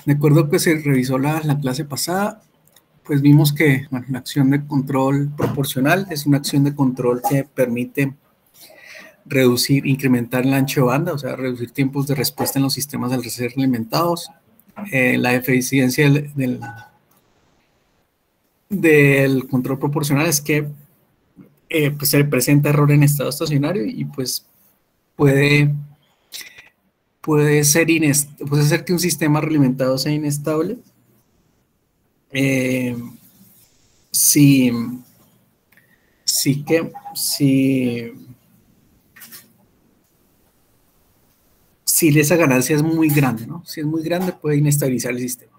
de acuerdo a que se revisó la clase pasada, pues vimos que bueno, la acción de control proporcional es una acción de control que permite reducir, incrementar el ancho de banda, o sea, reducir tiempos de respuesta en los sistemas al ser alimentados. La eficiencia del control proporcional es que pues se presenta error en estado estacionario y pues puede ser que un sistema realimentado sea inestable si, si esa ganancia es muy grande, ¿no? Si es muy grande puede inestabilizar el sistema.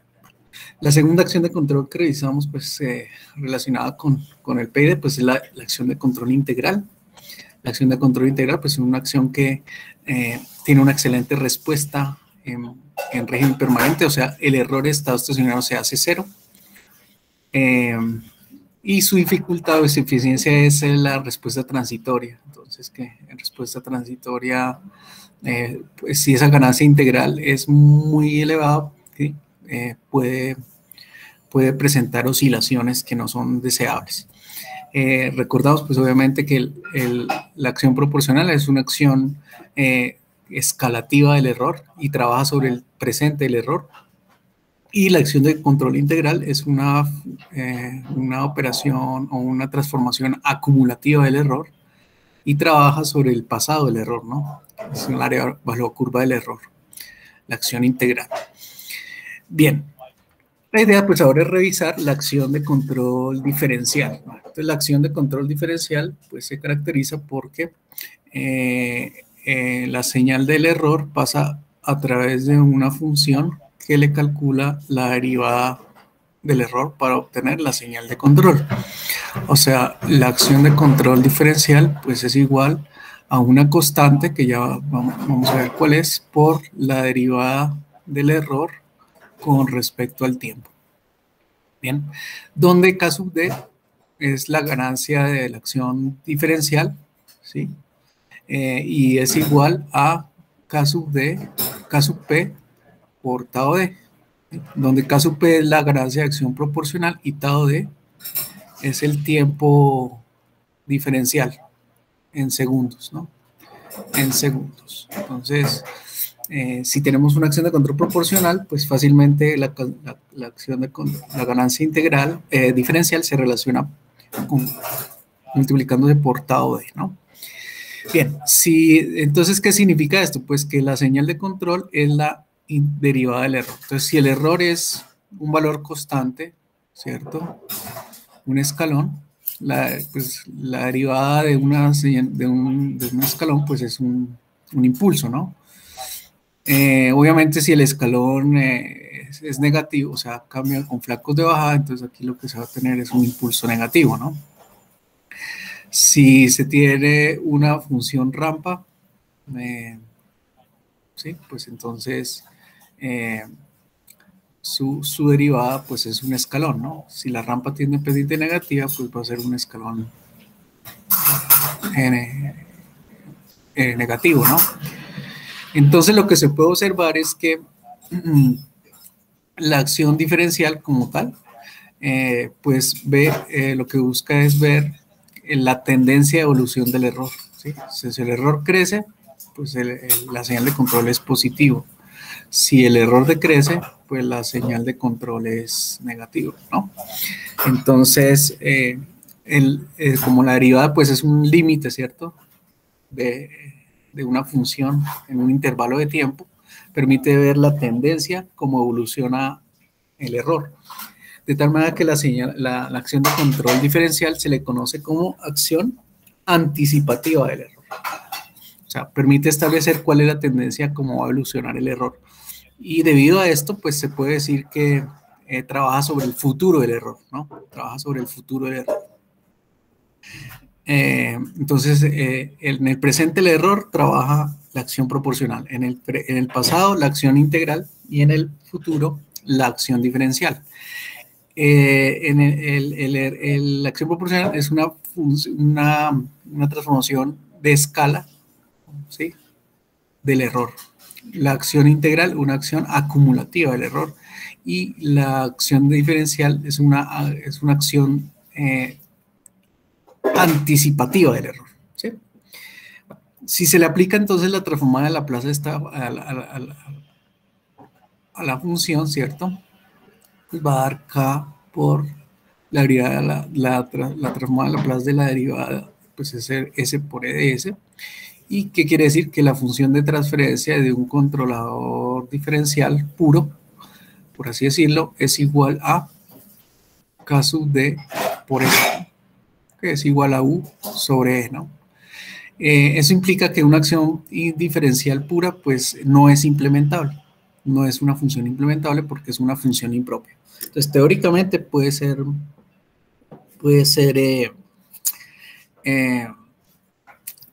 La segunda acción de control que revisamos, pues relacionada con el PID, pues es la acción de control integral. La acción de control integral, pues es una acción que tiene una excelente respuesta en régimen permanente, o sea, el error de estado estacionario se hace cero. Y su dificultad o su eficiencia es la respuesta transitoria. Entonces, que en respuesta transitoria, pues si esa ganancia integral es muy elevada, ¿sí? Puede presentar oscilaciones que no son deseables. Recordamos, pues obviamente que la acción proporcional es una acción escalativa del error y trabaja sobre el presente del error. Y la acción de control integral es una operación o una transformación acumulativa del error y trabaja sobre el pasado del error, ¿no? Es un área bajo la curva del error, la acción integral. Bien, la idea pues ahora es revisar la acción de control diferencial, ¿no? Entonces la acción de control diferencial pues se caracteriza porque la señal del error pasa a través de una función que le calcula la derivada del error para obtener la señal de control. O sea, la acción de control diferencial pues es igual a una constante que ya vamos a ver cuál es por la derivada del error con respecto al tiempo. Bien, donde K sub D es la ganancia de la acción diferencial, ¿sí? Y es igual a K sub D, K sub P por tau D, donde K sub P es la ganancia de acción proporcional y tau D es el tiempo diferencial en segundos, ¿no? En segundos. Entonces, si tenemos una acción de control proporcional, pues fácilmente la acción de la ganancia integral diferencial se relaciona con multiplicándose por tau D, ¿no? Bien, entonces, ¿qué significa esto? Pues que la señal de control es la derivada del error. Entonces, si el error es un valor constante, ¿cierto? Un escalón, pues, la derivada de un escalón, pues es un impulso, ¿no? Obviamente, si el escalón es negativo, o sea, cambia con flacos de bajada, entonces aquí lo que se va a tener es un impulso negativo, ¿no? Si se tiene una función rampa, ¿sí? Pues entonces su derivada pues es un escalón, ¿no? Si la rampa tiene pendiente negativa, pues va a ser un escalón negativo, ¿no? Entonces lo que se puede observar es que la acción diferencial como tal, pues lo que busca es ver la tendencia de evolución del error, ¿sí? Si el error crece, pues la señal de control es positivo. Si el error decrece, pues la señal de control es negativa, ¿no? Entonces, como la derivada pues es un límite, ¿cierto? De una función en un intervalo de tiempo, permite ver la tendencia, cómo evoluciona el error. De tal manera que la acción de control diferencial se le conoce como acción anticipativa del error. O sea, permite establecer cuál es la tendencia, cómo va a evolucionar el error. Y debido a esto, pues se puede decir que trabaja sobre el futuro del error, ¿no? Trabaja sobre el futuro del error. Entonces, en el presente el error trabaja la acción proporcional, en el pasado la acción integral y en el futuro la acción diferencial. La acción proporcional es una transformación de escala, ¿sí? Del error. la acción integral, una acción acumulativa del error, y la acción diferencial es una acción anticipativa del error, ¿sí? Si se le aplica entonces la transformada de Laplace a la función, ¿cierto? Pues va a dar K por la derivada, la transformada de Laplace de la derivada, pues es S por E de S. ¿Y qué quiere decir? Que la función de transferencia de un controlador diferencial puro, por así decirlo, es igual a K sub D por E, que es igual a U sobre E, ¿no? Eso implica que una acción diferencial pura, pues no es implementable. No es una función implementable porque es una función impropia. Entonces, teóricamente puede ser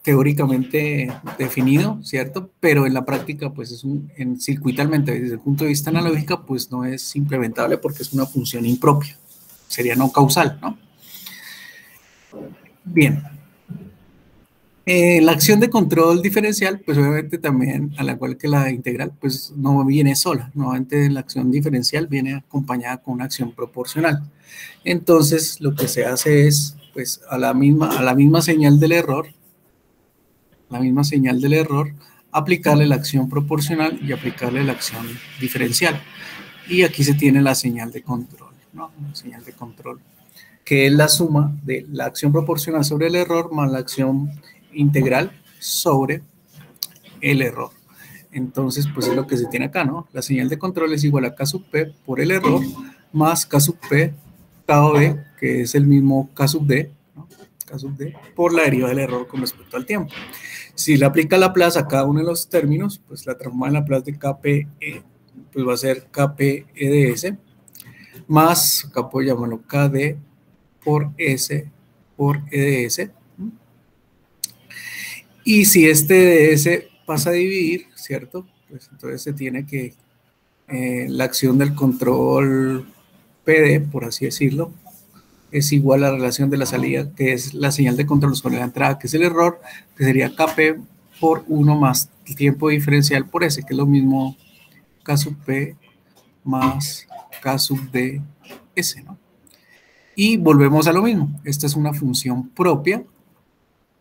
teóricamente definido, ¿cierto? Pero en la práctica, pues circuitalmente, desde el punto de vista analógico, pues no es implementable porque es una función impropia. Sería no causal, ¿no? Bien. La acción de control diferencial, pues obviamente también, al igual que la integral, pues no viene sola. Nuevamente la acción diferencial viene acompañada con una acción proporcional. Entonces, lo que se hace es, pues a la misma señal del error, aplicarle la acción proporcional y aplicarle la acción diferencial. Y aquí se tiene la señal de control, ¿no? La señal de control, que es la suma de la acción proporcional sobre el error más la acción integral sobre el error. Entonces, pues es lo que se tiene acá, ¿no? La señal de control es igual a K sub P por el error más K sub P, K B, que es el mismo K sub D, ¿no? K sub D, por la derivada del error con respecto al tiempo. Si le aplica Laplace a cada uno de los términos, pues la transformada de Laplace de KPE, pues va a ser KPE de S, más, acá puedo llamarlo KD por S por E de S. Y si este de S pasa a dividir, ¿cierto? Pues entonces se tiene que la acción del control PD, por así decirlo, es igual a la relación de la salida, que es la señal de control sobre la entrada, que es el error, que sería KP por 1 más el tiempo diferencial por S, que es lo mismo K sub P más K sub D S, ¿no? Y volvemos a lo mismo. Esta es una función propia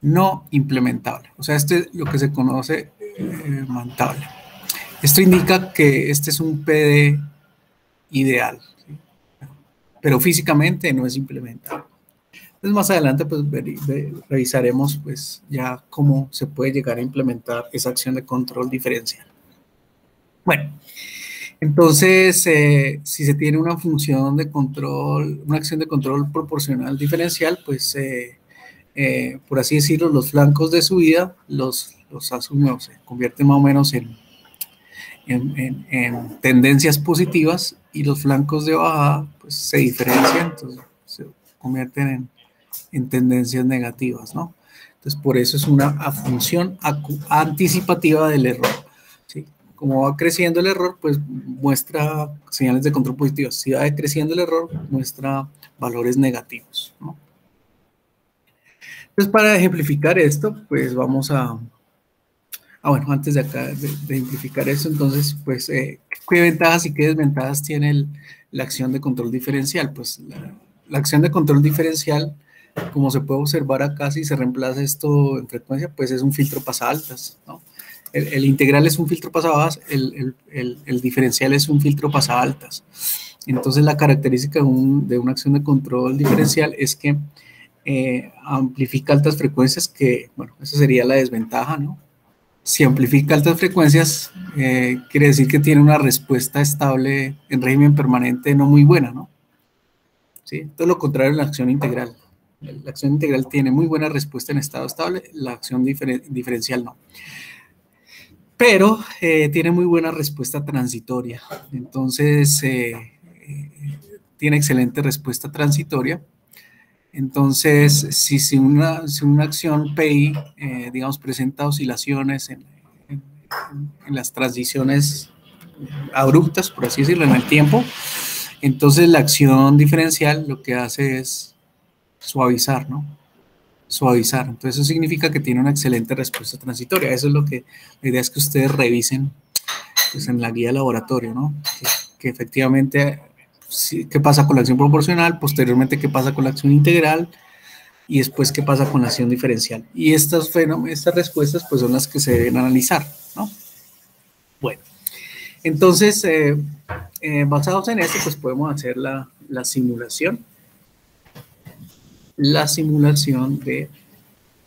no implementable. O sea, este es lo que se conoce mantable. Esto indica que este es un PD ideal, ¿sí? Pero físicamente no es implementable. Entonces más adelante pues revisaremos pues ya cómo se puede llegar a implementar esa acción de control diferencial. Bueno, entonces si se tiene una función de control, una acción de control proporcional diferencial, pues por así decirlo, los flancos de subida los asumimos, se convierten más o menos en tendencias positivas y los flancos de bajada pues se diferencian, entonces se convierten en tendencias negativas, ¿no? Entonces por eso es una función anticipativa del error, ¿sí? Como va creciendo el error, pues muestra señales de control positivas. Si va creciendo el error, muestra valores negativos, ¿no? Entonces, para ejemplificar esto, pues vamos a... bueno, antes de acá, de ejemplificar eso, entonces, pues, ¿qué ventajas y qué desventajas tiene la acción de control diferencial? Pues, la acción de control diferencial, como se puede observar acá, si se reemplaza esto en frecuencia, pues es un filtro pasaaltas, ¿no? El integral es un filtro pasabajas, el diferencial es un filtro pasaaltas. Entonces, la característica de una acción de control diferencial es que amplifica altas frecuencias, que, bueno, esa sería la desventaja, ¿no? Si amplifica altas frecuencias, quiere decir que tiene una respuesta estable en régimen permanente no muy buena, ¿no? ¿Sí? Todo lo contrario en la acción integral. La acción integral tiene muy buena respuesta en estado estable, la acción diferencial no. Pero tiene muy buena respuesta transitoria. Entonces, tiene excelente respuesta transitoria. Entonces, si una acción PI, digamos, presenta oscilaciones en las transiciones abruptas, por así decirlo, en el tiempo, entonces la acción diferencial lo que hace es suavizar, ¿no? Suavizar. Entonces eso significa que tiene una excelente respuesta transitoria. Eso es lo que, la idea es que ustedes revisen pues, en la guía de laboratorio, ¿no? Que efectivamente, ¿qué pasa con la acción proporcional? Posteriormente, ¿qué pasa con la acción integral? Y después, ¿qué pasa con la acción diferencial? Y estas respuestas, pues, son las que se deben analizar, ¿no? Bueno, entonces, basados en esto, pues, podemos hacer la simulación. La simulación de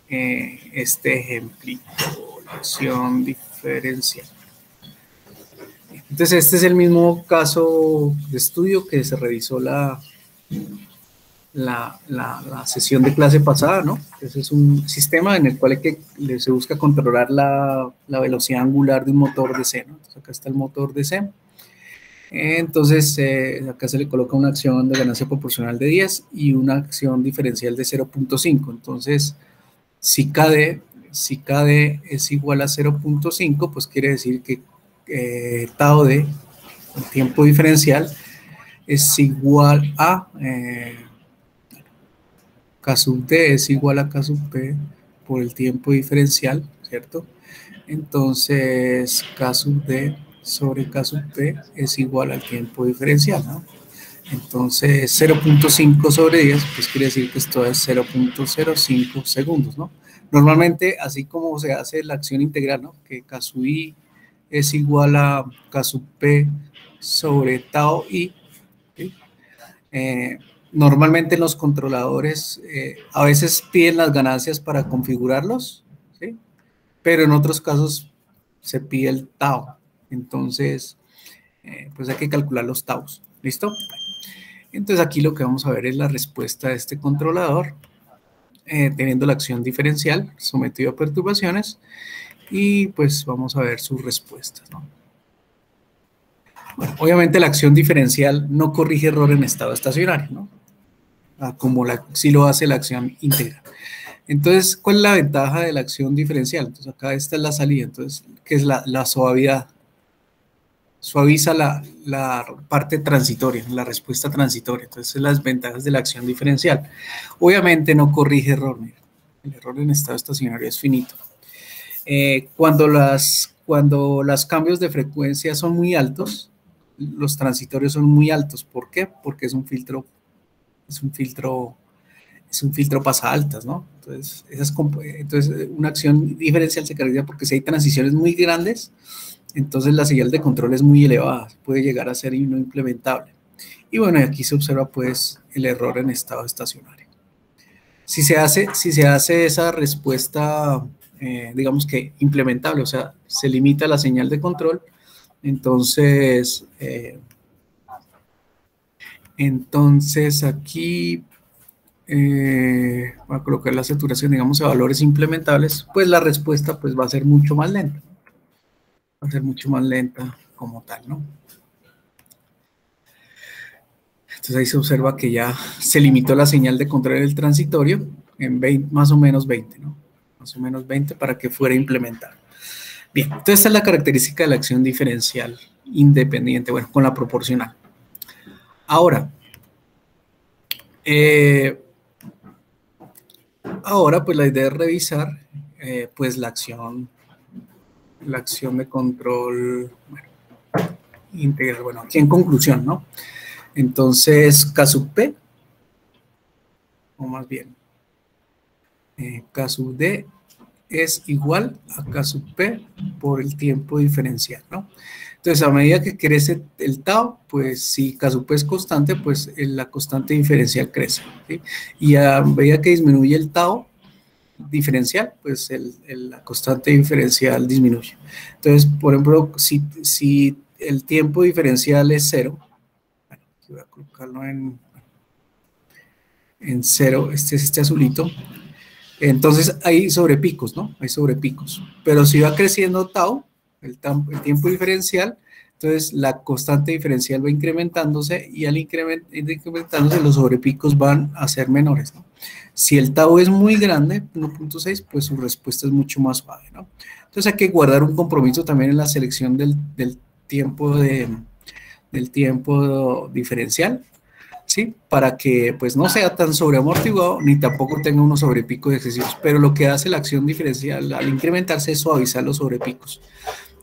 este ejemplito, la acción diferencial. Entonces, este es el mismo caso de estudio que se revisó la sesión de clase pasada, ¿no? Ese es un sistema en el cual se busca controlar la velocidad angular de un motor DC, ¿no? Entonces, acá está el motor DC. Entonces, acá se le coloca una acción de ganancia proporcional de 10 y una acción diferencial de 0.5. Entonces, si KD es igual a 0.5, pues quiere decir que tau D, el tiempo diferencial, es igual a K sub D es igual a K sub P por el tiempo diferencial, ¿cierto? Entonces, K sub D sobre K sub P es igual al tiempo diferencial, ¿no? Entonces, 0.5 sobre 10, pues quiere decir que esto es 0.05 segundos, ¿no? Normalmente, así como se hace la acción integral, ¿no? Que K sub I es igual a K sub P sobre tau I, ¿sí? Normalmente los controladores a veces piden las ganancias para configurarlos, ¿sí? Pero en otros casos se pide el tau. Entonces, pues hay que calcular los taus. ¿Listo? Entonces aquí lo que vamos a ver es la respuesta de este controlador, teniendo la acción diferencial sometido a perturbaciones, y pues vamos a ver sus respuestas, ¿no? Bueno, obviamente la acción diferencial no corrige error en estado estacionario, ¿no? Como sí lo hace la acción integral. Entonces, ¿cuál es la ventaja de la acción diferencial? Entonces, acá esta es la salida, entonces, ¿qué es la suavidad? Suaviza la parte transitoria, la respuesta transitoria. Entonces, las ventajas de la acción diferencial. Obviamente no corrige error, mira. El error en estado estacionario es finito. Cuando los cambios de frecuencia son muy altos, los transitorios son muy altos. ¿Por qué? Porque es un filtro pasa altas, ¿no? Entonces, una acción diferencial se caracteriza porque si hay transiciones muy grandes, entonces la señal de control es muy elevada, puede llegar a ser no implementable. Y bueno, aquí se observa pues el error en estado estacionario. Si se hace esa respuesta, digamos que implementable, o sea, se limita la señal de control, entonces aquí voy a colocar la saturación, digamos, a valores implementables, pues la respuesta pues va a ser mucho más lenta. Va a ser mucho más lenta como tal, ¿no? Entonces ahí se observa que ya se limitó la señal de control del transitorio en 20, más o menos 20, ¿no? Más o menos 20 para que fuera implementado. Bien, entonces esta es la característica de la acción diferencial independiente, bueno, con la proporcional. Ahora, pues la idea es revisar pues la acción de control, bueno, integral, bueno, aquí en conclusión, ¿no? Entonces, K sub P, o más bien, K sub D es igual a K sub P por el tiempo diferencial, ¿no? Entonces, a medida que crece el tau, pues si K sub P es constante, pues la constante diferencial crece, ¿sí? Y a medida que disminuye el tau diferencial, pues la constante diferencial disminuye. Entonces, por ejemplo, si el tiempo diferencial es 0, bueno, voy a colocarlo en 0, este es este azulito, entonces hay sobrepicos, ¿no? Hay sobrepicos. Pero si va creciendo tau, el tiempo diferencial, entonces la constante diferencial va incrementándose y al incrementándose los sobrepicos van a ser menores, ¿no? Si el tau es muy grande, 1.6, pues su respuesta es mucho más suave, ¿no? Entonces hay que guardar un compromiso también en la selección del tiempo diferencial, ¿sí? Para que pues no sea tan sobreamortiguado ni tampoco tenga unos sobrepicos excesivos, pero lo que hace la acción diferencial al incrementarse es suavizar los sobrepicos.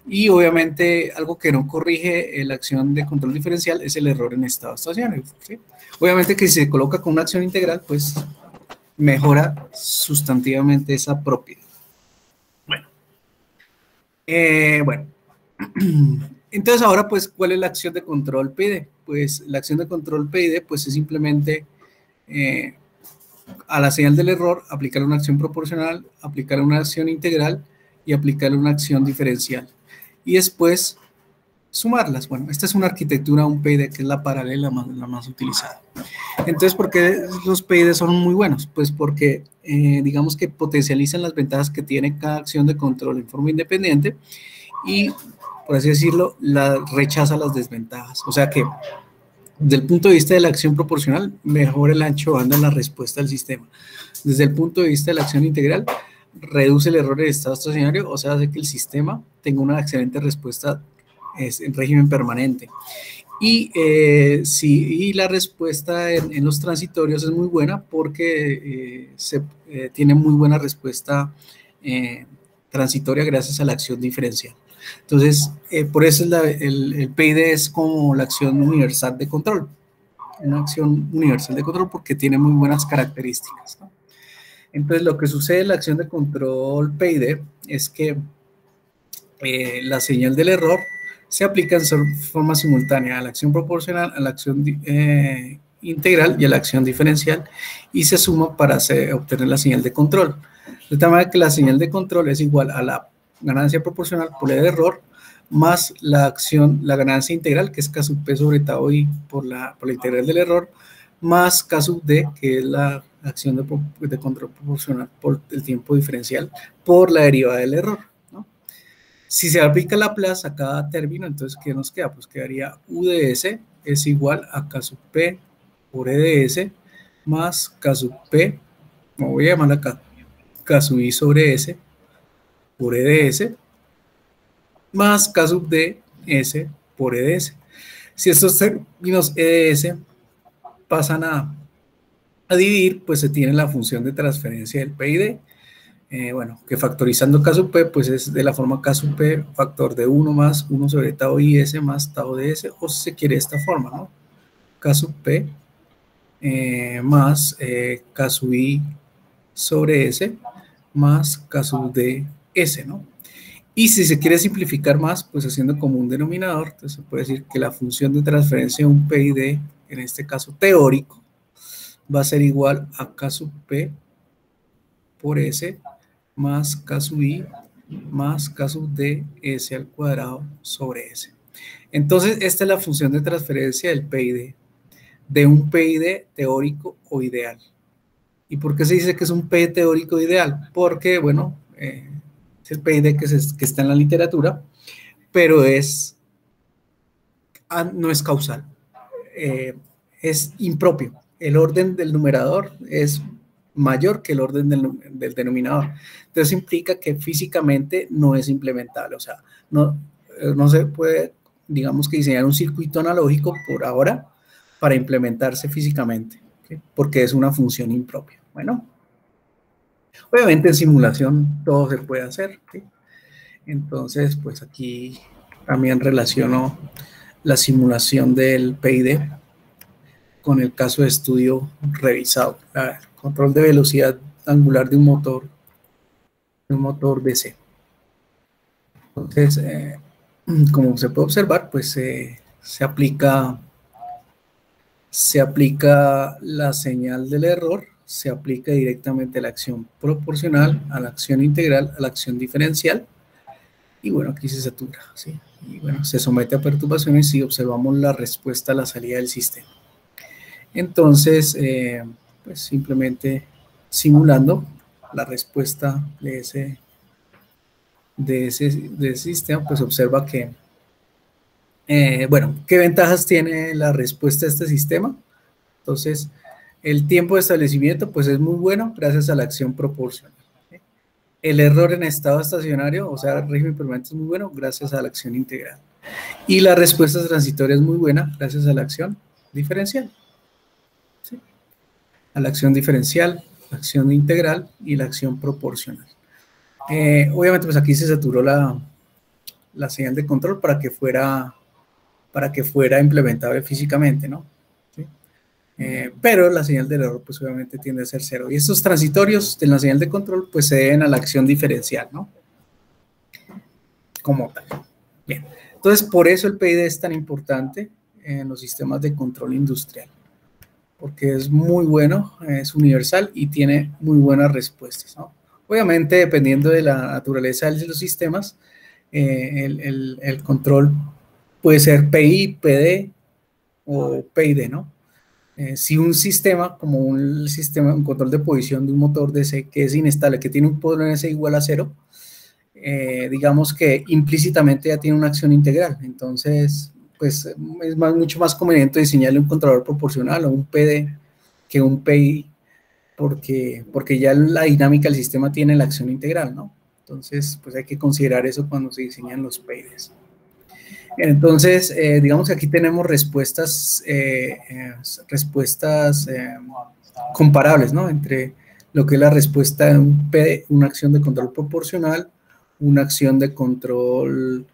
Y obviamente algo que no corrige la acción de control diferencial es el error en estado estacionario, ¿sí? Obviamente que si se coloca con una acción integral, pues mejora sustantivamente esa propiedad. Bueno, entonces ahora pues, ¿cuál es la acción de control PID? Pues la acción de control PID pues es simplemente a la señal del error aplicar una acción proporcional, aplicar una acción integral y aplicar una acción diferencial. Y después sumarlas. Bueno, esta es una arquitectura, un PID que es la paralela, la más utilizada. Entonces, ¿por qué los PID son muy buenos? Pues porque digamos que potencializan las ventajas que tiene cada acción de control en forma independiente y, por así decirlo, rechaza las desventajas. O sea que, desde el punto de vista de la acción proporcional, mejora el ancho de banda en la respuesta del sistema. Desde el punto de vista de la acción integral, reduce el error de estado estacionario, o sea, hace que el sistema tenga una excelente respuesta en régimen permanente. Y, y la respuesta en los transitorios es muy buena porque tiene muy buena respuesta transitoria gracias a la acción diferencial. Entonces, por eso el PID es como la acción universal de control, una acción universal de control porque tiene muy buenas características, ¿no? Entonces, lo que sucede en la acción de control PID es que la señal del error se aplica en forma simultánea a la acción proporcional, a la acción integral y a la acción diferencial y se suma para obtener la señal de control. De tal manera que la señal de control es igual a la ganancia proporcional por el error más la ganancia integral, que es K sub P sobre tau I por la integral del error, más K sub D, que es la acción de control proporcional por el tiempo diferencial por la derivada del error, ¿no? Si se aplica Laplace a cada término, entonces, ¿qué nos queda? Pues quedaría U de S es igual a K sub P por E de S más K sub P, como voy a llamar acá, K sub I sobre S por E de S más K sub D S por E de S. Si estos términos E de S pasan a dividir, pues se tiene la función de transferencia del PID. Bueno, que factorizando K sub P, pues es de la forma K sub P, factor de 1 más 1 sobre tau I S más tau de S, o si se quiere de esta forma, ¿no? K sub P más K sub I sobre S más K sub D S, ¿no? Y si se quiere simplificar más, pues haciendo como un denominador, entonces se puede decir que la función de transferencia de un PID, en este caso teórico, va a ser igual a K sub P por S más K sub I más K sub D S al cuadrado sobre S. Entonces, esta es la función de transferencia del PID, de un PID teórico o ideal. ¿Y por qué se dice que es un PID teórico ideal? Porque, bueno, es el PID que está en la literatura, pero no es causal, es impropio. El orden del numerador es mayor que el orden del denominador. Entonces implica que físicamente no es implementable, o sea, no se puede, digamos que diseñar un circuito analógico por ahora para implementarse físicamente, ¿okay? Porque es una función impropia. Bueno, obviamente en simulación todo se puede hacer, ¿okay? Entonces, pues aquí también relaciono la simulación del PID con el caso de estudio revisado, el control de velocidad angular de un motor DC. Entonces, como se puede observar, pues se aplica la señal del error, se aplica directamente a la acción proporcional, a la acción integral, a la acción diferencial, y bueno, aquí se satura, ¿sí? Y bueno, se somete a perturbaciones y observamos la respuesta a la salida del sistema. Entonces, pues simplemente simulando la respuesta de ese sistema, pues observa que, bueno, ¿qué ventajas tiene la respuesta a este sistema? Entonces, el tiempo de establecimiento, pues es muy bueno gracias a la acción proporcional. El error en estado estacionario, o sea, régimen permanente, es muy bueno gracias a la acción integral. Y la respuesta transitoria es muy buena gracias a la acción diferencial. ¿Sí? A la acción diferencial, la acción integral y la acción proporcional. Obviamente, pues aquí se saturó la la señal de control para que fuera implementable físicamente, ¿no? ¿Sí? Pero la señal del error, pues obviamente tiende a ser cero. Y estos transitorios de la señal de control, pues se deben a la acción diferencial, ¿no? Como tal. Bien. Entonces, por eso el PID es tan importante en los sistemas de control industrial, porque es muy bueno, es universal y tiene muy buenas respuestas, ¿no? Obviamente, dependiendo de la naturaleza de los sistemas, el control puede ser PI, PD o PID, ¿no? Si un sistema, como un control de posición de un motor DC que es inestable, que tiene un polo en S igual a cero, digamos que implícitamente ya tiene una acción integral. Entonces, pues es mucho más conveniente diseñarle un controlador proporcional o un PD que un PI, porque ya la dinámica del sistema tiene la acción integral, ¿no? Entonces, pues hay que considerar eso cuando se diseñan los PIDs. Entonces, digamos que aquí tenemos respuestas comparables, ¿no? Entre lo que es la respuesta de un PD, una acción de control proporcional, una acción de control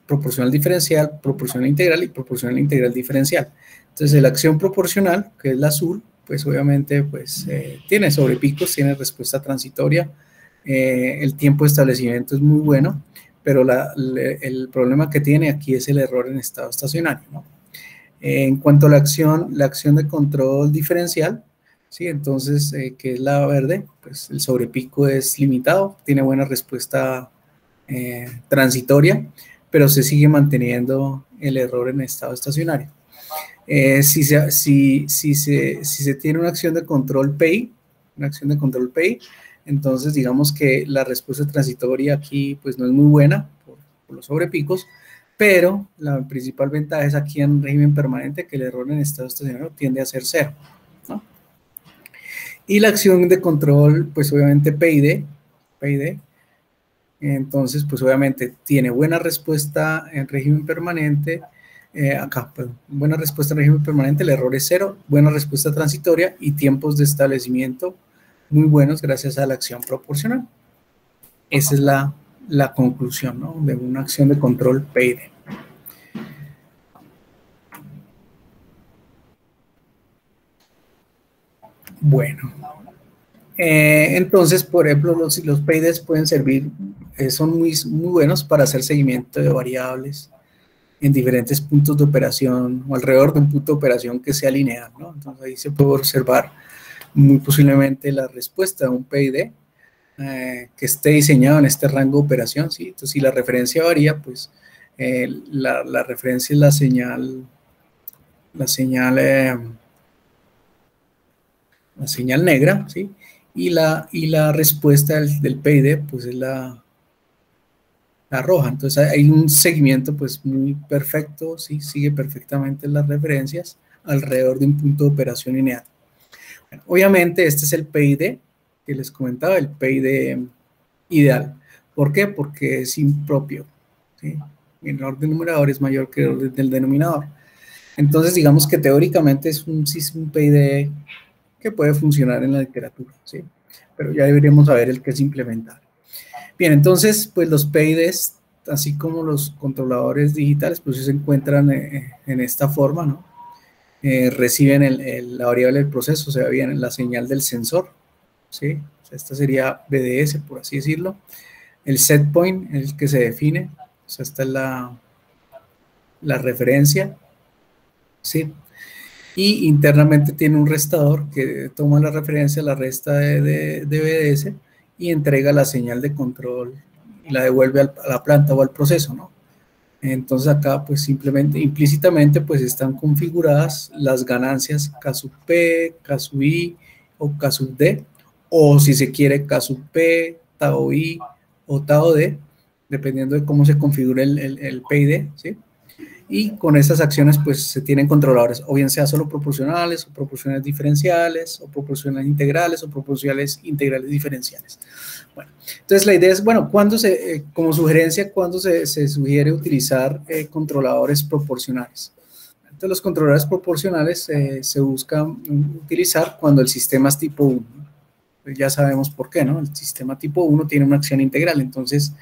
proporcional diferencial, proporcional integral y proporcional integral diferencial. Entonces, la acción proporcional, que es la azul, pues obviamente pues, tiene sobrepicos, tiene respuesta transitoria, el tiempo de establecimiento es muy bueno, pero el problema que tiene aquí es el error en estado estacionario, ¿no? En cuanto a la acción de control diferencial, ¿sí? Entonces, que es la verde, pues el sobrepico es limitado, tiene buena respuesta transitoria, pero se sigue manteniendo el error en estado estacionario. Si se tiene una acción de control PI, entonces digamos que la respuesta transitoria aquí pues no es muy buena por los sobrepicos, pero la principal ventaja es aquí en régimen permanente que el error en estado estacionario tiende a ser cero, ¿no? Y la acción de control, pues obviamente PID, entonces pues obviamente tiene buena respuesta en régimen permanente, acá, pues, buena respuesta en régimen permanente, el error es cero, buena respuesta transitoria y tiempos de establecimiento muy buenos gracias a la acción proporcional. Esa es la conclusión, ¿no? De una acción de control PID. Bueno, entonces, por ejemplo, los PIDs pueden servir, son muy buenos para hacer seguimiento de variables en diferentes puntos de operación o alrededor de un punto de operación que sea lineal, ¿no? Entonces ahí se puede observar muy posiblemente la respuesta de un PID que esté diseñado en este rango de operación, ¿sí? Entonces si la referencia varía, pues la referencia es la señal negra, ¿sí? Y la respuesta del PID, pues es la roja. Entonces hay un seguimiento pues muy perfecto, ¿sí? Sigue perfectamente las referencias alrededor de un punto de operación lineal. Bueno, obviamente este es el PID que les comentaba, el PID ideal. ¿Por qué? Porque es impropio, ¿sí? El orden numerador es mayor que el orden del denominador. Entonces digamos que teóricamente es un PID que puede funcionar en la literatura, ¿sí? Pero ya deberíamos saber el que es implementar. Bien, entonces, pues los PIDs, así como los controladores digitales, pues se encuentran en esta forma, ¿no? Reciben la variable del proceso, o sea, bien la señal del sensor, ¿sí? O sea, esta sería BDS, por así decirlo. El set point, el que se define, o sea, esta es la referencia, ¿sí? Y internamente tiene un restador que toma la referencia, la resta de BDS y entrega la señal de control y la devuelve a la planta o al proceso, ¿no? Entonces acá pues simplemente, implícitamente pues están configuradas las ganancias K sub P, K sub I o K sub D, o si se quiere K sub P, tau I o tau D, dependiendo de cómo se configure el PID, ¿sí? Y con estas acciones pues se tienen controladores, o bien sea solo proporcionales, o proporcionales diferenciales, o proporcionales integrales, o proporcionales integrales diferenciales. Bueno, entonces la idea es, bueno, como sugerencia, ¿cuándo se sugiere utilizar controladores proporcionales? Entonces los controladores proporcionales se buscan utilizar cuando el sistema es tipo 1. Pues ya sabemos por qué, ¿no? El sistema tipo 1 tiene una acción integral, entonces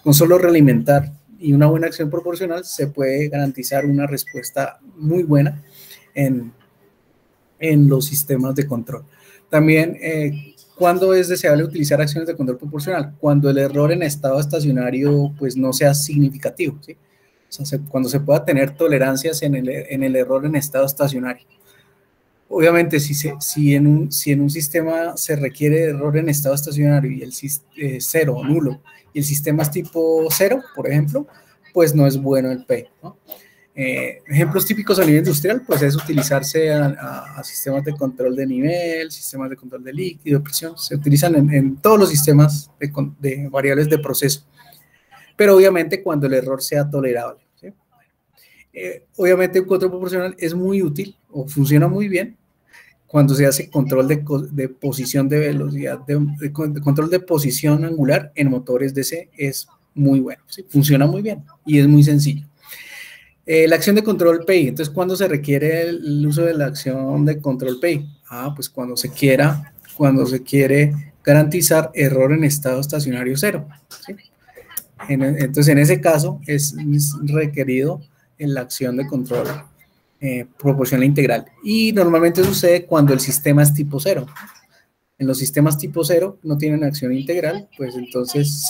Con solo realimentar y una buena acción proporcional se puede garantizar una respuesta muy buena en los sistemas de control. También, ¿cuándo es deseable utilizar acciones de control proporcional? Cuando el error en estado estacionario pues no sea significativo, ¿sí? O sea, cuando se pueda tener tolerancias en el error en estado estacionario. Obviamente, si en un sistema se requiere error en estado estacionario y el cero o nulo, y el sistema es tipo cero, por ejemplo, pues no es bueno el PEI, ¿no? Ejemplos típicos a nivel industrial, pues es utilizarse a sistemas de control de nivel, sistemas de control de líquido, de presión, se utilizan en todos los sistemas de variables de proceso, pero obviamente cuando el error sea tolerable, ¿sí? Obviamente un control proporcional es muy útil o funciona muy bien cuando se hace control de posición de velocidad, de control de posición angular en motores DC es muy bueno, ¿sí? Funciona muy bien y es muy sencillo. La acción de control PI, entonces, ¿cuándo se requiere el uso de la acción de control PI? Pues cuando se quiere garantizar error en estado estacionario cero, ¿sí? Entonces, en ese caso, es requerido en la acción de control proporcional integral. Y normalmente sucede cuando el sistema es tipo cero. En los sistemas tipo cero no tienen acción integral, pues entonces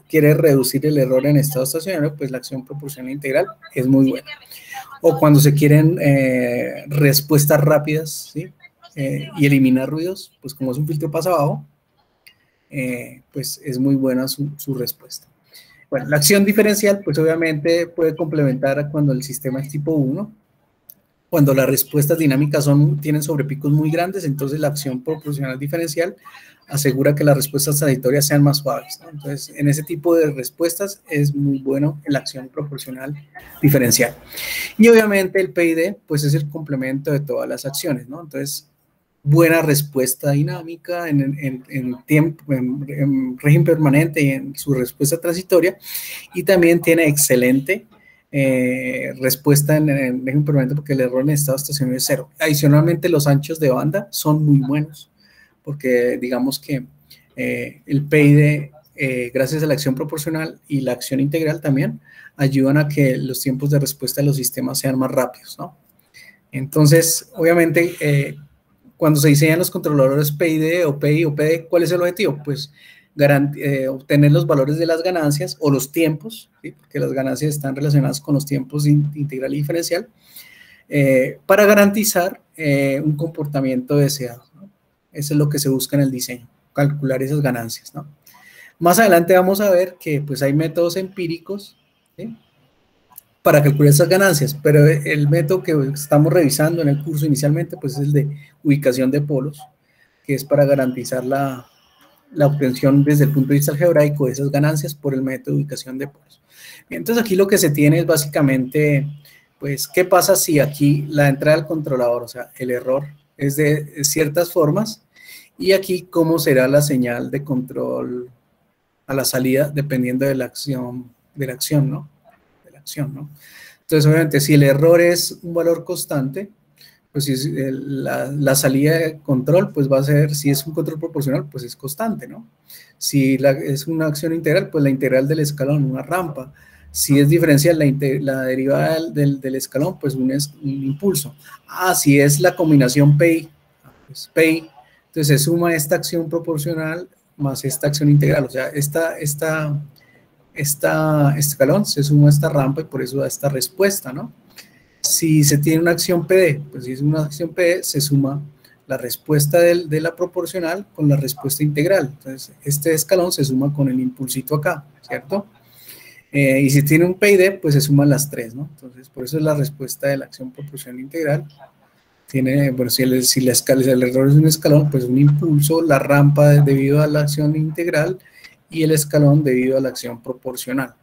quiere reducir el error en estado estacionario, pues la acción proporcional integral es muy buena. O cuando se quieren respuestas rápidas, ¿sí? Y eliminar ruidos, pues como es un filtro pasa abajo, pues es muy buena su respuesta. Bueno, la acción diferencial, pues obviamente puede complementar cuando el sistema es tipo 1, cuando las respuestas dinámicas tienen sobrepicos muy grandes, entonces la acción proporcional diferencial asegura que las respuestas transitorias sean más suaves, ¿no? Entonces, en ese tipo de respuestas es muy bueno la acción proporcional diferencial. Y obviamente el PID, pues es el complemento de todas las acciones, ¿no? Entonces, buena respuesta dinámica en tiempo, en régimen permanente y en su respuesta transitoria, y también tiene excelente respuesta en régimen permanente porque el error en estado estacionario es cero. Adicionalmente, los anchos de banda son muy buenos porque digamos que el PID, gracias a la acción proporcional y la acción integral también, ayudan a que los tiempos de respuesta de los sistemas sean más rápidos, ¿no? Entonces, obviamente, cuando se diseñan los controladores PID o PI o PD, ¿cuál es el objetivo? Pues obtener los valores de las ganancias o los tiempos, ¿sí? Porque las ganancias están relacionadas con los tiempos integral y diferencial, para garantizar un comportamiento deseado, ¿no? Eso es lo que se busca en el diseño, calcular esas ganancias, ¿no? Más adelante vamos a ver que pues hay métodos empíricos, ¿sí? Para calcular esas ganancias, pero el método que estamos revisando en el curso inicialmente pues es el de ubicación de polos, que es para garantizar la obtención desde el punto de vista algebraico de esas ganancias por el método de ubicación de polos. Entonces aquí lo que se tiene es básicamente, pues, ¿qué pasa si aquí la entrada del controlador, o sea, el error es de ciertas formas, y aquí cómo será la señal de control a la salida dependiendo de la acción, ¿no? De la acción, ¿no? Entonces, obviamente, si el error es un valor constante, pues si la salida de control, pues va a ser, si es un control proporcional, pues es constante, ¿no? Si es una acción integral, pues la integral del escalón, una rampa. Si es diferencial, la derivada del escalón, pues un impulso. Si es la combinación PI, pues PI, entonces se suma esta acción proporcional más esta acción integral, o sea, este escalón se suma a esta rampa y por eso da esta respuesta, ¿no? Si se tiene una acción PD, pues si es una acción PD, se suma la respuesta de la proporcional con la respuesta integral. Entonces, este escalón se suma con el impulsito acá, ¿cierto? Y si tiene un PID, pues se suman las tres, ¿no? Entonces, por eso es la respuesta de la acción proporcional integral. Tiene, bueno, si el error es un escalón, pues un impulso, la rampa debido a la acción integral y el escalón debido a la acción proporcional.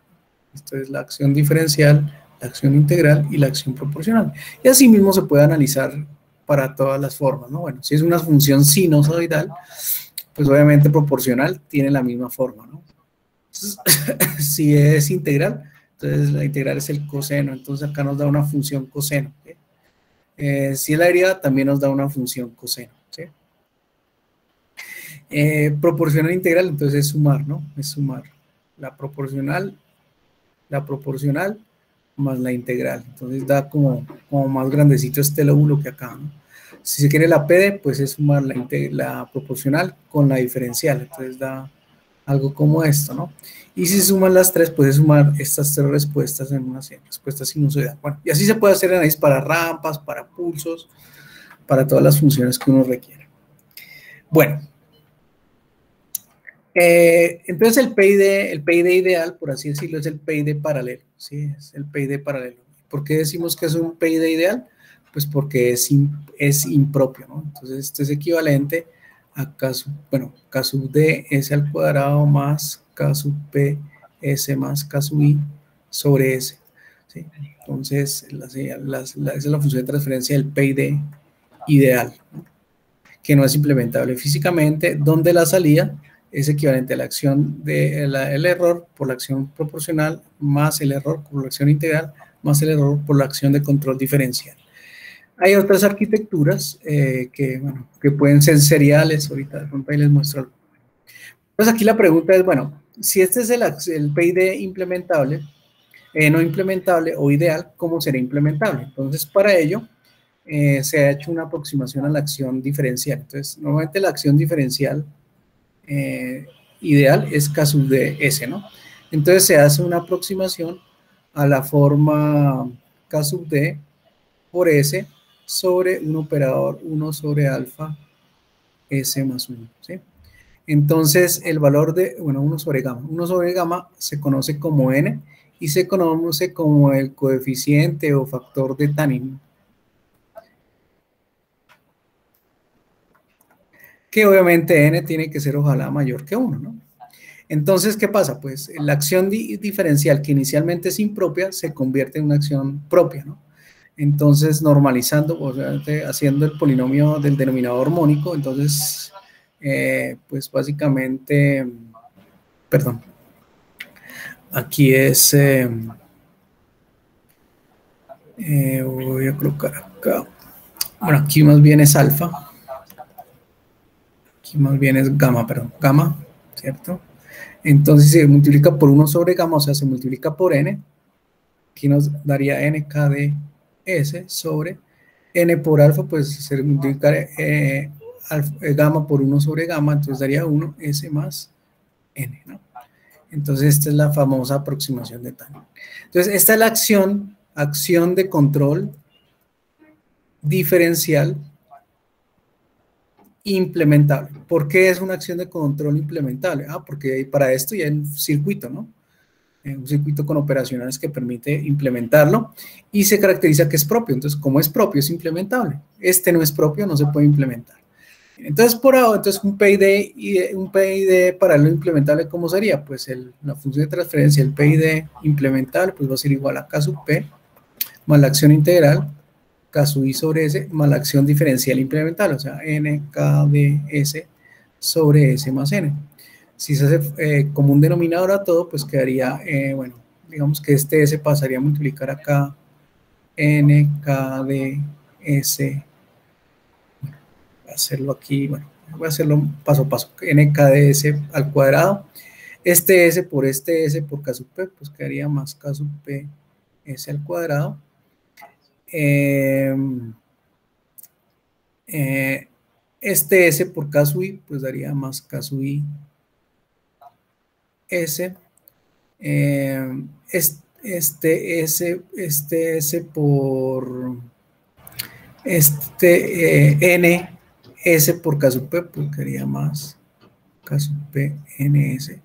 Esto es la acción diferencial, la acción integral y la acción proporcional. Y así mismo se puede analizar para todas las formas, ¿no? Bueno, si es una función sinusoidal, pues obviamente proporcional tiene la misma forma, ¿no? Si es integral, entonces la integral es el coseno, entonces acá nos da una función coseno, ¿sí? Si es la derivada, también nos da una función coseno, ¿sí? Proporcional integral, entonces es sumar, ¿no? Es sumar la proporcional más la integral. Entonces da como más grandecito este lóbulo que acá, ¿no? Si se quiere la PD, pues es sumar la proporcional con la diferencial. Entonces da algo como esto, ¿no? Y si suman las tres, puedes sumar estas tres respuestas en una respuesta sinusoidal. Bueno, y así se puede hacer análisis para rampas, para pulsos, para todas las funciones que uno requiere. Bueno, entonces el PID ideal, por así decirlo, es el PID paralelo, ¿sí? Es el PID paralelo. ¿Por qué decimos que es un PID ideal? Pues porque es impropio, ¿no? Entonces este es equivalente a K sub D S al cuadrado más K sub P S más K sub I sobre S, ¿sí? Entonces esa es la función de transferencia del PID ideal, ¿no? Que no es implementable físicamente, donde la salida es equivalente a la acción del error por la acción proporcional más el error por la acción integral más el error por la acción de control diferencial. Hay otras arquitecturas que pueden ser seriales, ahorita de pronto ahí les muestro algo. Entonces aquí la pregunta es, bueno, si este es el PID implementable, no implementable o ideal, ¿cómo será implementable? Entonces para ello se ha hecho una aproximación a la acción diferencial. Entonces normalmente la acción diferencial ideal es K sub de S, ¿no? Entonces se hace una aproximación a la forma K sub D por S sobre un operador 1 sobre alfa S más 1, ¿sí? Entonces el valor de, 1 sobre gamma. 1 sobre gamma se conoce como N y se conoce como el coeficiente o factor de Tanin, que obviamente N tiene que ser ojalá mayor que 1, ¿no? Entonces, ¿qué pasa? Pues la acción diferencial que inicialmente es impropia se convierte en una acción propia, ¿no? Entonces, normalizando, o sea, haciendo el polinomio del denominador armónico, entonces, pues básicamente, perdón, aquí es, voy a colocar acá, bueno, aquí más bien es alfa, aquí más bien es gamma, perdón, gamma, ¿cierto? Entonces se multiplica por 1 sobre gamma, o sea, se multiplica por n, aquí nos daría NKDS sobre n por alfa, pues se multiplica gamma por 1 sobre gamma, entonces daría 1 S más n, ¿no? Entonces esta es la famosa aproximación de Tanin. Entonces esta es la acción de control diferencial implementable. ¿Por qué es una acción de control implementable? Porque para esto ya hay un circuito, ¿no? Un circuito con operacionales que permite implementarlo y se caracteriza que es propio. Entonces, como es propio, es implementable. Este no es propio, no se puede implementar. Entonces, por ahora, entonces un PID paralelo implementable, ¿cómo sería? Pues la función de transferencia, el PID implementable, pues va a ser igual a K sub P más la acción integral, K sub I sobre S, más la acción diferencial implementable, o sea, NKDS sobre S más N. Si se hace como un denominador a todo, pues quedaría, bueno, digamos que este S pasaría a multiplicar acá NKDS, bueno, voy a hacerlo aquí, bueno, voy a hacerlo paso a paso, NKDS al cuadrado, este S por K sub P, pues quedaría más K sub P S al cuadrado, este S por K sub I, pues daría más K sub I S, este S por N S por K sub P, pues quedaría más K sub P N S.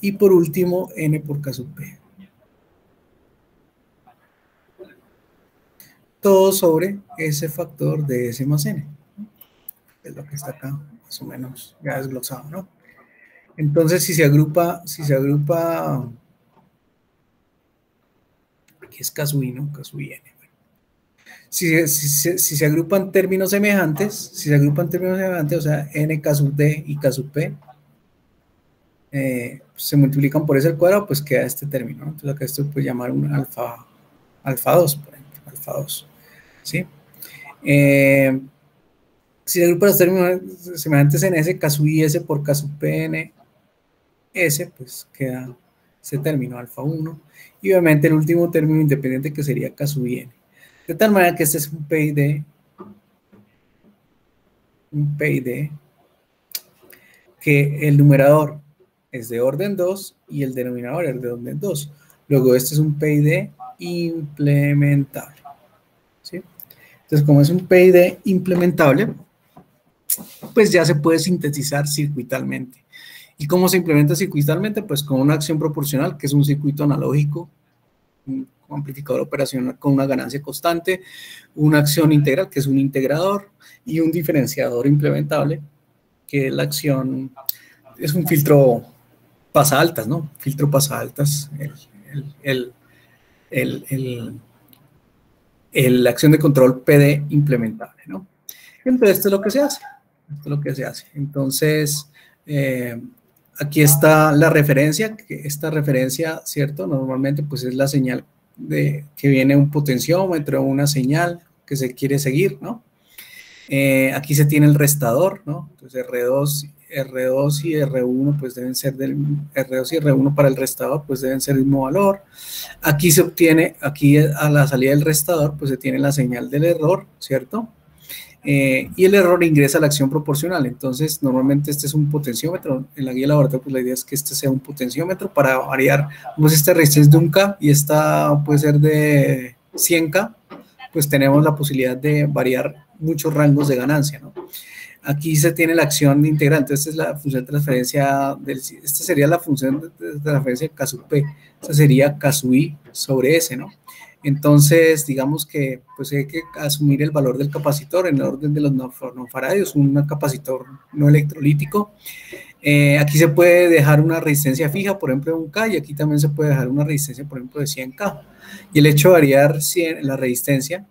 Y por último, N por K sub P. Todo sobre ese factor de S más N. Es lo que está acá, más o menos, ya desglosado, ¿no? Entonces, si se agrupa, aquí es K sub I, ¿no? K sub I N. Si se agrupan términos semejantes, o sea, N K sub D y K sub P, se multiplican por ese al cuadrado, pues queda este término, ¿no? Entonces acá esto puede llamar un alfa 2, por ejemplo, alfa 2, ¿sí? Si el grupo de los términos semejantes en S, caso IS por caso PN S, pues queda ese término alfa 1. Y obviamente el último término independiente que sería caso IN. De tal manera que este es un PID que el numerador es de orden 2 y el denominador es de orden 2. Luego este es un PID implementable. ¿Sí? Entonces, como es un PID implementable, pues ya se puede sintetizar circuitalmente. ¿Y cómo se implementa circuitalmente? Pues con una acción proporcional, que es un circuito analógico, un amplificador operacional con una ganancia constante, una acción integral, que es un integrador, y un diferenciador implementable, que la acción es un filtro pasa-altas, ¿no? Filtro pasa-altas, la acción de control PD implementable, ¿no? Entonces, esto es lo que se hace. Esto es lo que se hace. Entonces, aquí está la referencia, que esta referencia, ¿cierto? Normalmente, pues es la señal de que viene un potenciómetro, una señal que se quiere seguir, ¿no? Aquí se tiene el restador, ¿no? Entonces R2 y R1 pues deben ser del R2 y R1 para el restador pues deben ser del mismo valor. Aquí se obtiene, aquí a la salida del restador pues se tiene la señal del error, ¿cierto? Y el error ingresa a la acción proporcional. Entonces normalmente este es un potenciómetro. En la guía de laboratorio pues la idea es que este sea un potenciómetro para variar. Como si esta resistencia es de 1K y esta puede ser de 100K, pues tenemos la posibilidad de variar muchos rangos de ganancia, ¿no? Aquí se tiene la acción integral, entonces esta es la función de transferencia, esta sería la función de transferencia de caso P, esta sería caso I sobre S, ¿no? Entonces, digamos que pues hay que asumir el valor del capacitor en el orden de los nanofaradios, un capacitor no electrolítico. Aquí se puede dejar una resistencia fija, por ejemplo, de 1K, y aquí también se puede dejar una resistencia, por ejemplo, de 100K. Y el hecho de variar la resistencia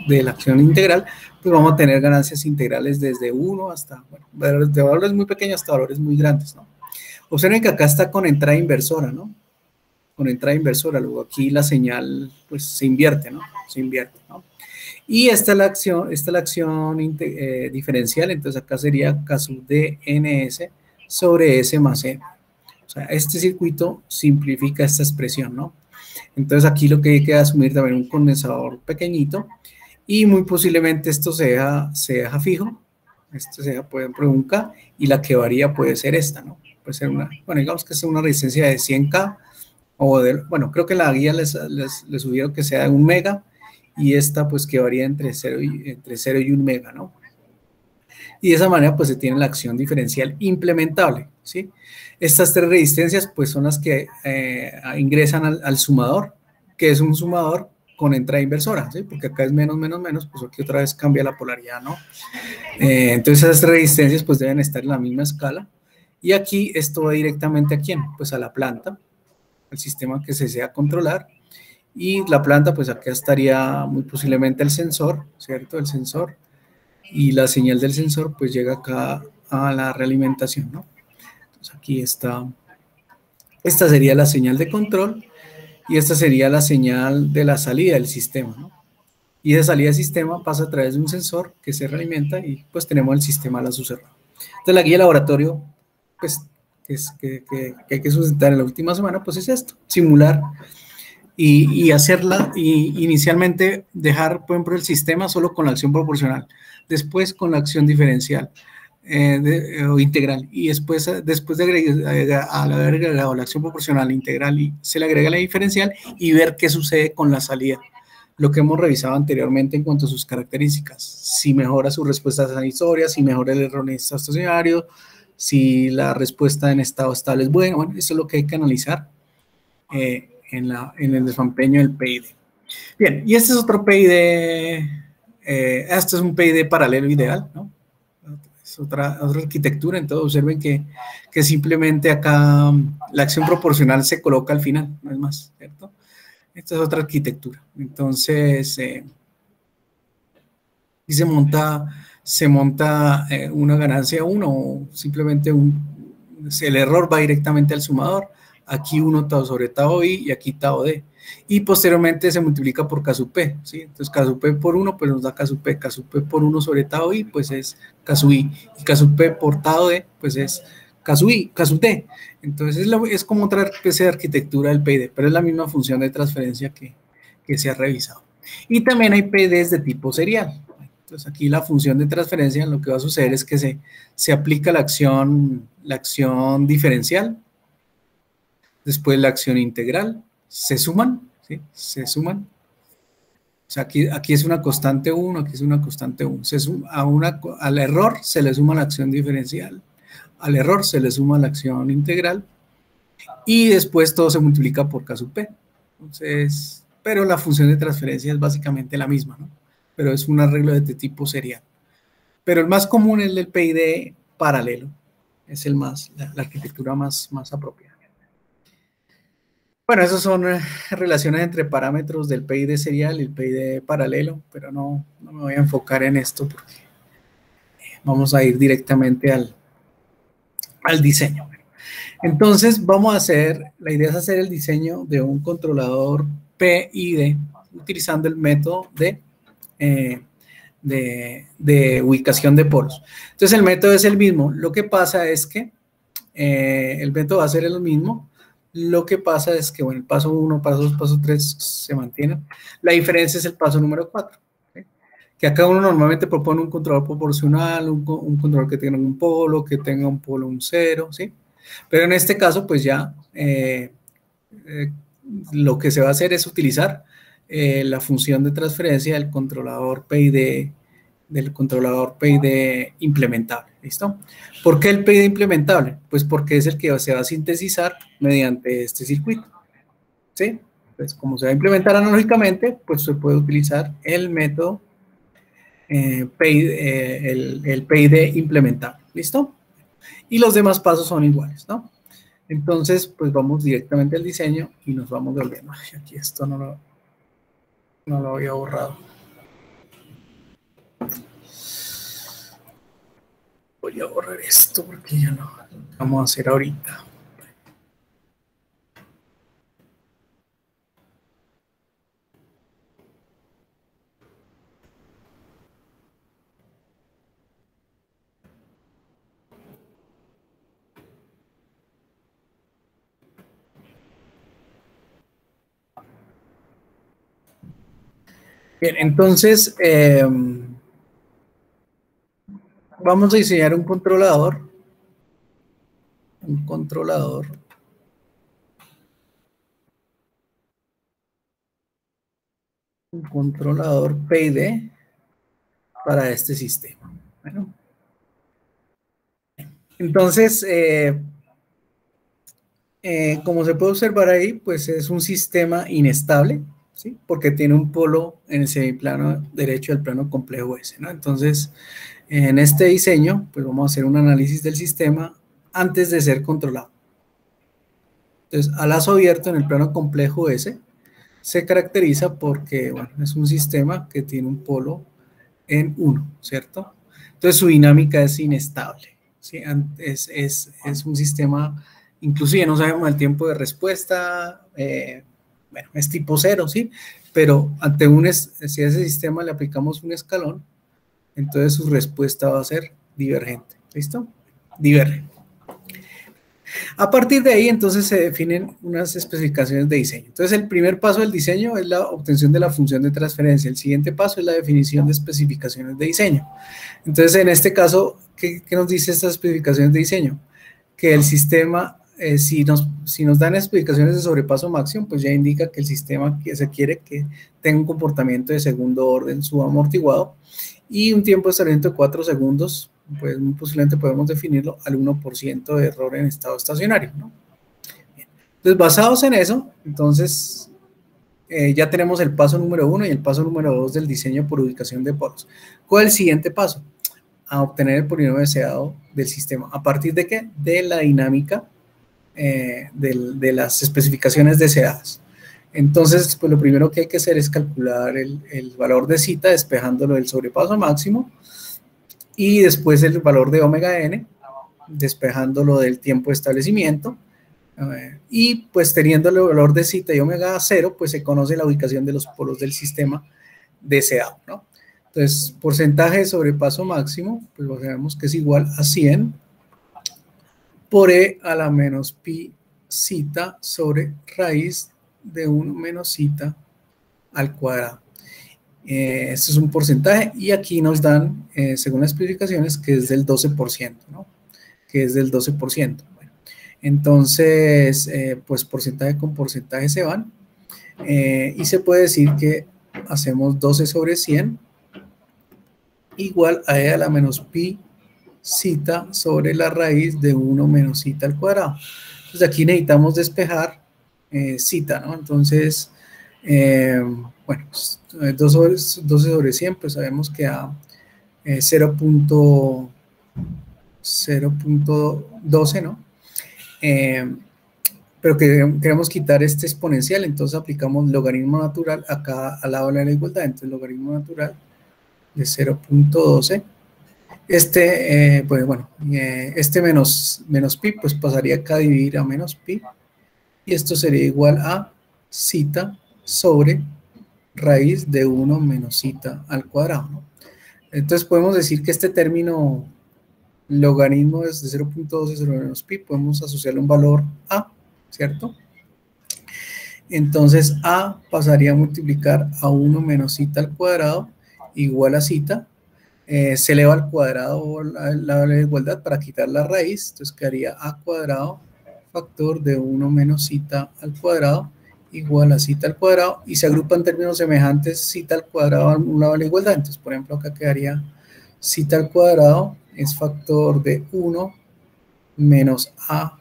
de la acción integral, pues vamos a tener ganancias integrales desde 1 hasta, bueno, de valores muy pequeños hasta valores muy grandes, ¿no? Observen que acá está con entrada inversora, ¿no? Con entrada inversora, luego aquí la señal, pues se invierte, ¿no? Se invierte, ¿no? Y esta es la acción diferencial, entonces acá sería caso de NS sobre S más N. O sea, este circuito simplifica esta expresión, ¿no? Entonces aquí lo que hay que asumir también un condensador pequeñito y muy posiblemente esto se deja fijo, esto se deja, por ejemplo, 1K y la que varía puede ser esta, ¿no? Puede ser una, bueno, digamos que es una resistencia de 100K o de, bueno, creo que la guía les sugiero que sea de 1 mega y esta pues que varía entre 0 y 1 mega, ¿no? Y de esa manera pues se tiene la acción diferencial implementable, ¿sí? Estas tres resistencias pues son las que ingresan al sumador, que es un sumador con entrada inversora, ¿sí? Porque acá es menos, menos, menos, pues aquí otra vez cambia la polaridad, ¿no? Entonces esas resistencias pues deben estar en la misma escala y aquí esto va directamente ¿a quién? Pues a la planta, el sistema que se desea controlar. Y la planta, pues acá estaría muy posiblemente el sensor, ¿cierto? El sensor. Y la señal del sensor, pues llega acá a la realimentación, ¿no? Entonces aquí está. Esta sería la señal de control y esta sería la señal de la salida del sistema, ¿no? Y esa salida del sistema pasa a través de un sensor que se realimenta y pues tenemos el sistema a la cerrado. Entonces la guía de laboratorio, pues que hay que sustentar en la última semana, pues es esto, simular y hacerla, y inicialmente dejar, por ejemplo, el sistema solo con la acción proporcional, después con la acción diferencial o integral, y después de haber agregado la acción proporcional integral y se le agrega la diferencial y ver qué sucede con la salida. Lo que hemos revisado anteriormente en cuanto a sus características, si mejora su respuesta anisoria, si mejora el error en estado estacionario, si la respuesta en estado estable es buena. Bueno, eso es lo que hay que analizar en el desempeño del PID. Bien, y este es otro PID, este es un PID paralelo ideal, ¿no? Es otra arquitectura, entonces observen que simplemente acá la acción proporcional se coloca al final, no es más, ¿cierto? Esta es otra arquitectura. Entonces, y se monta una ganancia 1 o simplemente el error va directamente al sumador. aquí 1 tau sobre tau i y aquí tau d. Y posteriormente se multiplica por K sub P, ¿sí? Entonces K sub P por 1 pues nos da K sub P por 1 sobre tau i pues es K sub i, y K sub P por tau d pues es K sub i, K sub d. Entonces es como otra especie de arquitectura del PID, pero es la misma función de transferencia que se ha revisado. Y también hay PIDs de tipo serial. Entonces aquí la función de transferencia lo que va a suceder es que se aplica la acción diferencial, después la acción integral, se suman, ¿sí? Se suman. O sea, aquí es una constante 1, aquí es una constante 1. Al error se le suma la acción diferencial, al error se le suma la acción integral y después todo se multiplica por K sub P. Entonces, pero la función de transferencia es básicamente la misma, ¿no? Pero es un arreglo de tipo serial. Pero el más común es el PID paralelo, es la arquitectura más apropiada. Bueno, esas son relaciones entre parámetros del PID serial y el PID paralelo, pero no me voy a enfocar en esto porque vamos a ir directamente al diseño. Entonces, la idea es hacer el diseño de un controlador PID utilizando el método de ubicación de polos. Entonces, el método es el mismo. Lo que pasa es que el método va a ser el mismo. Lo que pasa es que, bueno, el paso 1, paso 2, paso 3 se mantienen. La diferencia es el paso número 4. ¿Sí? Que acá uno normalmente propone un controlador proporcional, un controlador que tenga un polo, que tenga un polo, un 0, ¿sí? Pero en este caso, pues ya lo que se va a hacer es utilizar la función de transferencia del controlador PID implementable, ¿listo? ¿Por qué el PID implementable? Pues porque es el que se va a sintetizar mediante este circuito, ¿sí? Pues como se va a implementar analógicamente, pues se puede utilizar el método el PID implementable, ¿listo? Y los demás pasos son iguales, ¿no? Entonces, pues vamos directamente al diseño y nos vamos volviendo. Ay, aquí esto no lo había borrado. Voy a borrar esto porque ya no lo vamos a hacer ahorita. Bien, entonces vamos a diseñar un controlador PID para este sistema. Bueno, entonces, como se puede observar ahí, pues es un sistema inestable, ¿sí? Porque tiene un polo en el semiplano derecho del plano complejo S, ¿no? Entonces, en este diseño, pues vamos a hacer un análisis del sistema antes de ser controlado. Entonces, a lazo abierto en el plano complejo S se caracteriza porque, bueno, es un sistema que tiene un polo en 1, ¿cierto? Entonces, su dinámica es inestable, ¿sí? Es un sistema, inclusive no sabemos el tiempo de respuesta, bueno, es tipo 0, ¿sí? Pero si a ese sistema le aplicamos un escalón, entonces su respuesta va a ser divergente, ¿listo? Diverge. A partir de ahí, entonces, se definen unas especificaciones de diseño. Entonces, el primer paso del diseño es la obtención de la función de transferencia. El siguiente paso es la definición de especificaciones de diseño. Entonces, en este caso, ¿qué nos dice estas especificaciones de diseño? Que el sistema, si nos dan especificaciones de sobrepaso máximo, pues ya indica que el sistema que se quiere que tenga un comportamiento de segundo orden subamortiguado y un tiempo de establecimiento de 4 segundos, pues muy posiblemente podemos definirlo al 1% de error en estado estacionario, ¿no? Bien. Entonces, basados en eso, entonces ya tenemos el paso número 1 y el paso número 2 del diseño por ubicación de polos. ¿Cuál es el siguiente paso? A obtener el polinomio deseado del sistema. ¿A partir de qué? De la dinámica de las especificaciones deseadas. Entonces, pues lo primero que hay que hacer es calcular el valor de zeta despejándolo del sobrepaso máximo y después el valor de omega n despejándolo del tiempo de establecimiento Y pues teniendo el valor de zeta y omega a 0, pues se conoce la ubicación de los polos del sistema deseado, ¿no? Entonces, porcentaje de sobrepaso máximo, pues lo sabemos que es igual a 100 por e a la menos pi zeta sobre raíz de 1 menos zeta al cuadrado. Este es un porcentaje y aquí nos dan, según las especificaciones, que es del 12%, ¿no? Que es del 12%. Bueno, entonces, pues porcentaje con porcentaje se van y se puede decir que hacemos 12 sobre 100 igual a e a la menos pi zeta sobre la raíz de 1 menos zeta al cuadrado. Entonces aquí necesitamos despejar zeta, ¿no? Entonces, bueno, 12 sobre 100, pues sabemos que da 0.12, ¿no? Pero queremos quitar este exponencial, entonces aplicamos logaritmo natural acá al lado de la igualdad, entonces logaritmo natural de 0.12. Pues bueno, este menos pi, pues pasaría acá a dividir a menos pi, y esto sería igual a zeta sobre raíz de 1 menos zeta al cuadrado, ¿no? Entonces podemos decir que este término logaritmo es de 0.12 sobre menos pi, podemos asociarle un valor a, ¿cierto? Entonces a pasaría a multiplicar a 1 menos zeta al cuadrado igual a zeta, se eleva al cuadrado la igualdad para quitar la raíz, entonces quedaría a cuadrado factor de 1 menos zeta al cuadrado igual a zeta al cuadrado, y se agrupan términos semejantes zeta al cuadrado a un lado de la igualdad. Entonces, por ejemplo, acá quedaría zeta al cuadrado es factor de 1 menos a,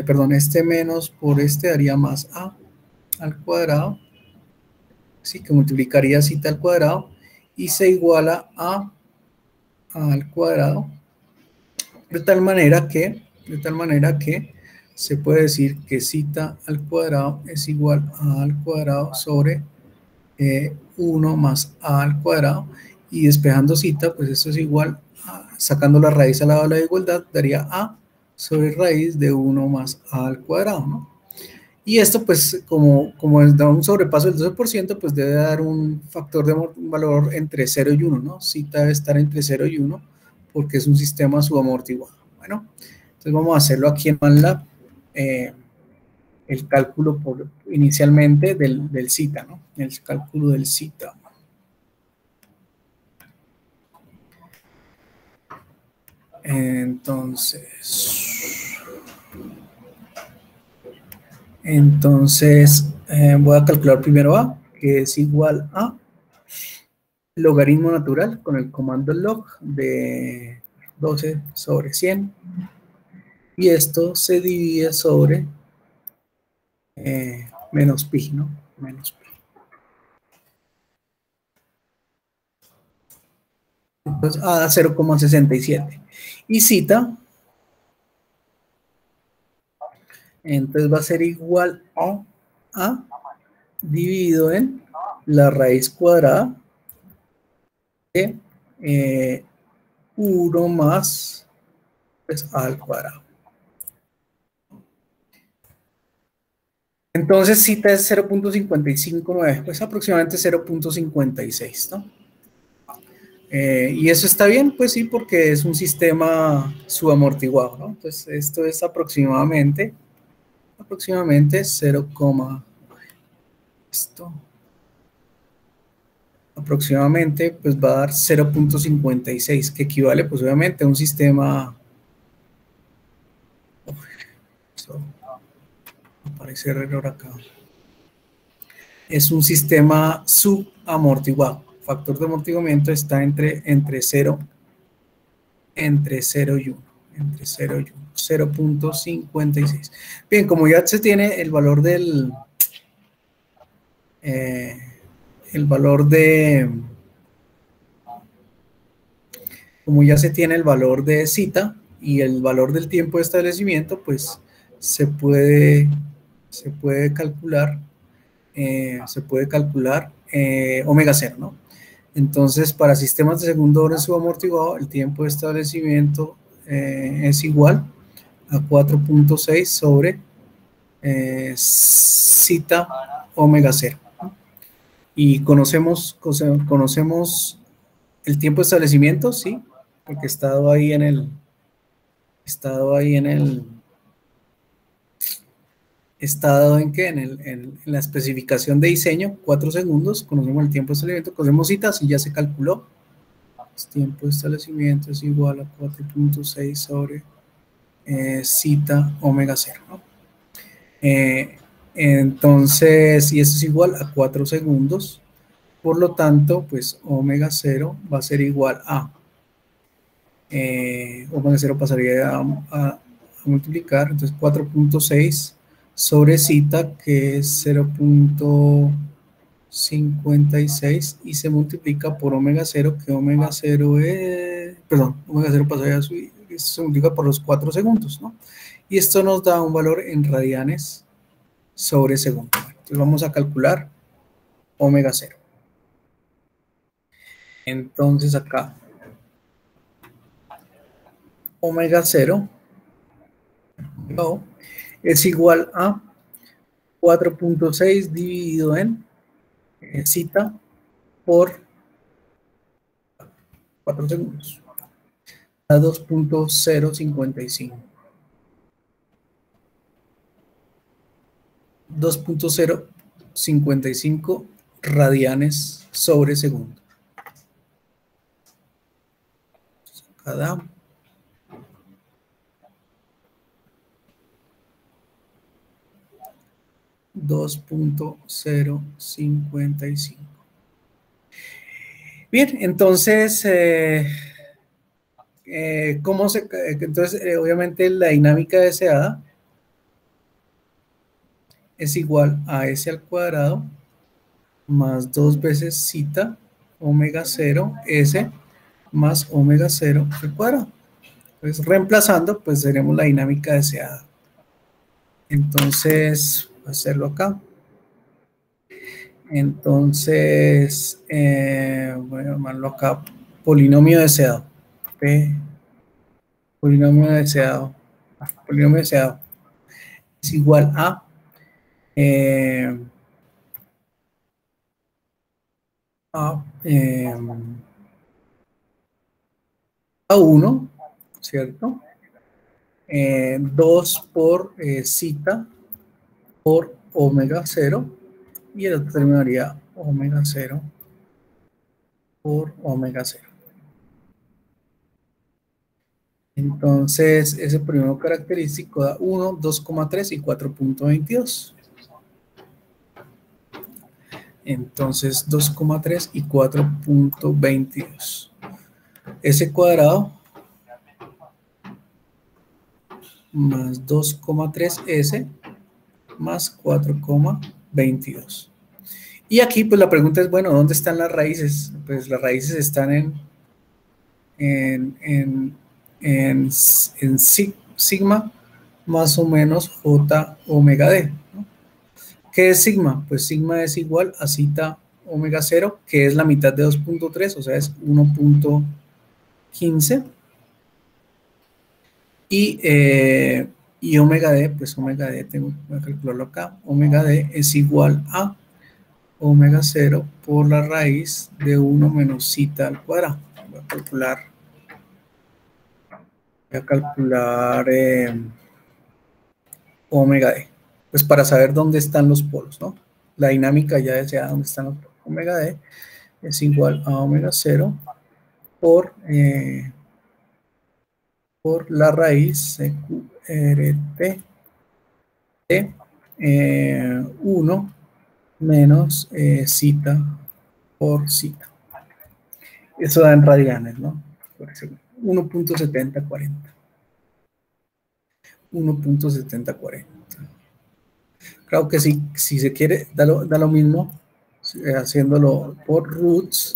perdón, este menos por este daría más a al cuadrado, así que multiplicaría zeta al cuadrado y se iguala a al cuadrado, de tal manera que se puede decir que zeta al cuadrado es igual a al cuadrado sobre 1 más a al cuadrado, y despejando zeta, pues esto es igual a, sacando la raíz al lado de la igualdad, daría a sobre raíz de 1 más a al cuadrado, ¿no? Y esto, pues, como da un sobrepaso del 12%, pues debe dar un factor de un valor entre 0 y 1, ¿no? Zeta debe estar entre 0 y 1, porque es un sistema subamortiguado. Bueno, entonces vamos a hacerlo aquí en MATLAB, el cálculo inicialmente del zeta, ¿no? El cálculo del zeta. Entonces voy a calcular primero a, que es igual a logaritmo natural con el comando log de 12 sobre 100, y esto se divide sobre menos pi, ¿no? Menos pi. Entonces a da 0,67 y zeta, entonces va a ser igual a dividido en la raíz cuadrada de 1 más pues, a al cuadrado. Entonces zeta es 0.559, pues aproximadamente 0.56, ¿no? Y eso está bien, pues sí, porque es un sistema subamortiguado, ¿no? Entonces esto es aproximadamente 0, esto aproximadamente pues va a dar 0.56, que equivale pues obviamente a un sistema, aparece error acá, es un sistema subamortiguado. Factor de amortiguamiento está entre 0 y 1, entre 0 y 1, 0.56. Bien, como ya se tiene el valor del como ya se tiene el valor de zeta y el valor del tiempo de establecimiento, pues se puede calcular omega 0, ¿no? Entonces, para sistemas de segundo orden subamortiguado, el tiempo de establecimiento es igual a 4.6 sobre zeta omega 0. Y conocemos el tiempo de establecimiento, sí, porque he estado ahí en el, estado en qué, en la especificación de diseño, 4 segundos, conocemos el tiempo de establecimiento, conocemos citas y ya se calculó. El tiempo de establecimiento es igual a 4.6 sobre zeta omega 0, ¿no? Entonces, y esto es igual a 4 segundos, por lo tanto, pues omega 0 va a ser igual a, omega 0 pasaría a multiplicar, entonces 4.6 sobre zeta, que es 0.56, y se multiplica por omega 0, que omega 0 es, perdón, omega 0 pasaría a subir, se multiplica por los 4 segundos, ¿no? Y esto nos da un valor en radianes sobre segundo. Entonces vamos a calcular omega 0. Entonces acá, omega 0 no, es igual a 4.6 dividido en zeta por 4 segundos, a 2.055. 2.055 radianes sobre segundo. Cada 2.055. Bien, entonces, obviamente la dinámica deseada es igual a S al cuadrado más 2 veces zeta omega 0 S más omega 0 al cuadrado. Pues reemplazando, pues tenemos la dinámica deseada. Entonces, hacerlo acá. Entonces, voy a llamarlo acá polinomio deseado. Polinomio deseado. Polinomio deseado es igual a A1, ¿cierto? 2 por zeta por omega 0, y el otro terminaría omega 0 por omega 0. Entonces, ese primero característico da 1, 2,3 y 4.22. Entonces, 2,3 y 4.22. S cuadrado más 2,3S más 4,22. Y aquí, pues la pregunta es, bueno, ¿dónde están las raíces? Pues las raíces están en sigma más o menos J omega D, ¿no? ¿Qué es sigma? Pues sigma es igual a zeta omega 0, que es la mitad de 2.3, o sea, es 1.15. Y omega D, pues omega D, tengo que calcularlo acá, omega D es igual a omega 0 por la raíz de 1 menos zeta al cuadrado. Voy a calcular omega D, pues para saber dónde están los polos, ¿no? La dinámica ya decía dónde están los polos. Omega D es igual a omega 0 por la raíz QRT de 1 menos zeta por zeta. Eso da en radianes, ¿no? 1.7040. 1.7040. Claro que si se quiere, da lo mismo, haciéndolo por roots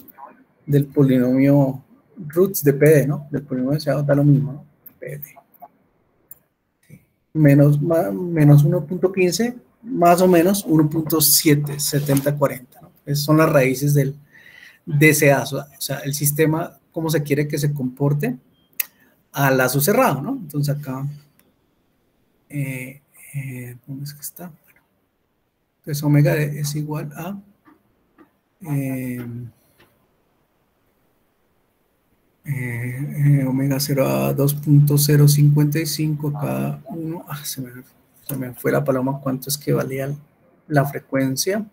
del polinomio, roots de PD, ¿no? Del polinomio deseado da lo mismo, ¿no? PD. Menos 1.15, más o menos 1.77040, ¿no? Esas son las raíces del deseado, o sea, el sistema, cómo se quiere que se comporte a lazo cerrado, ¿no? Entonces acá ¿Dónde es que está? Bueno, entonces omega es igual a omega 0 a 2.055 cada uno. Se me fue la paloma. ¿Cuánto es que valía la frecuencia?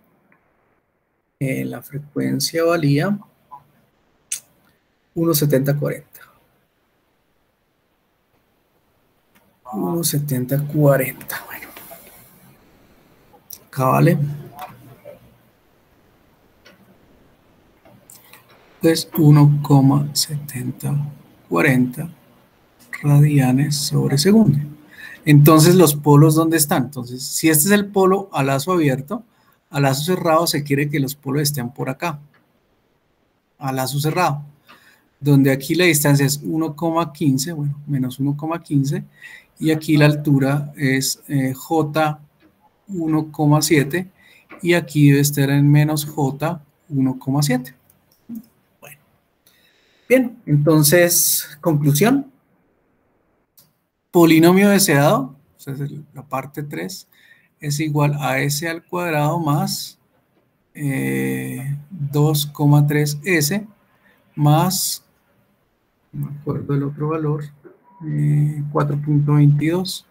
La frecuencia valía 1.7040. 1.7040. Bueno, acá vale. Entonces 1.7040 radianes sobre segundo. Entonces, ¿los polos dónde están? Entonces, si este es el polo a lazo abierto, a lazo cerrado se quiere que los polos estén por acá, a lazo cerrado, donde aquí la distancia es 1,15, bueno, menos 1,15, y aquí la altura es J 1,7, y aquí debe estar en menos J 1,7. Bueno, bien, entonces, conclusión. Polinomio deseado, o sea, la parte 3, es igual a s al cuadrado más 2,3s más, no me acuerdo el otro valor, 4.22.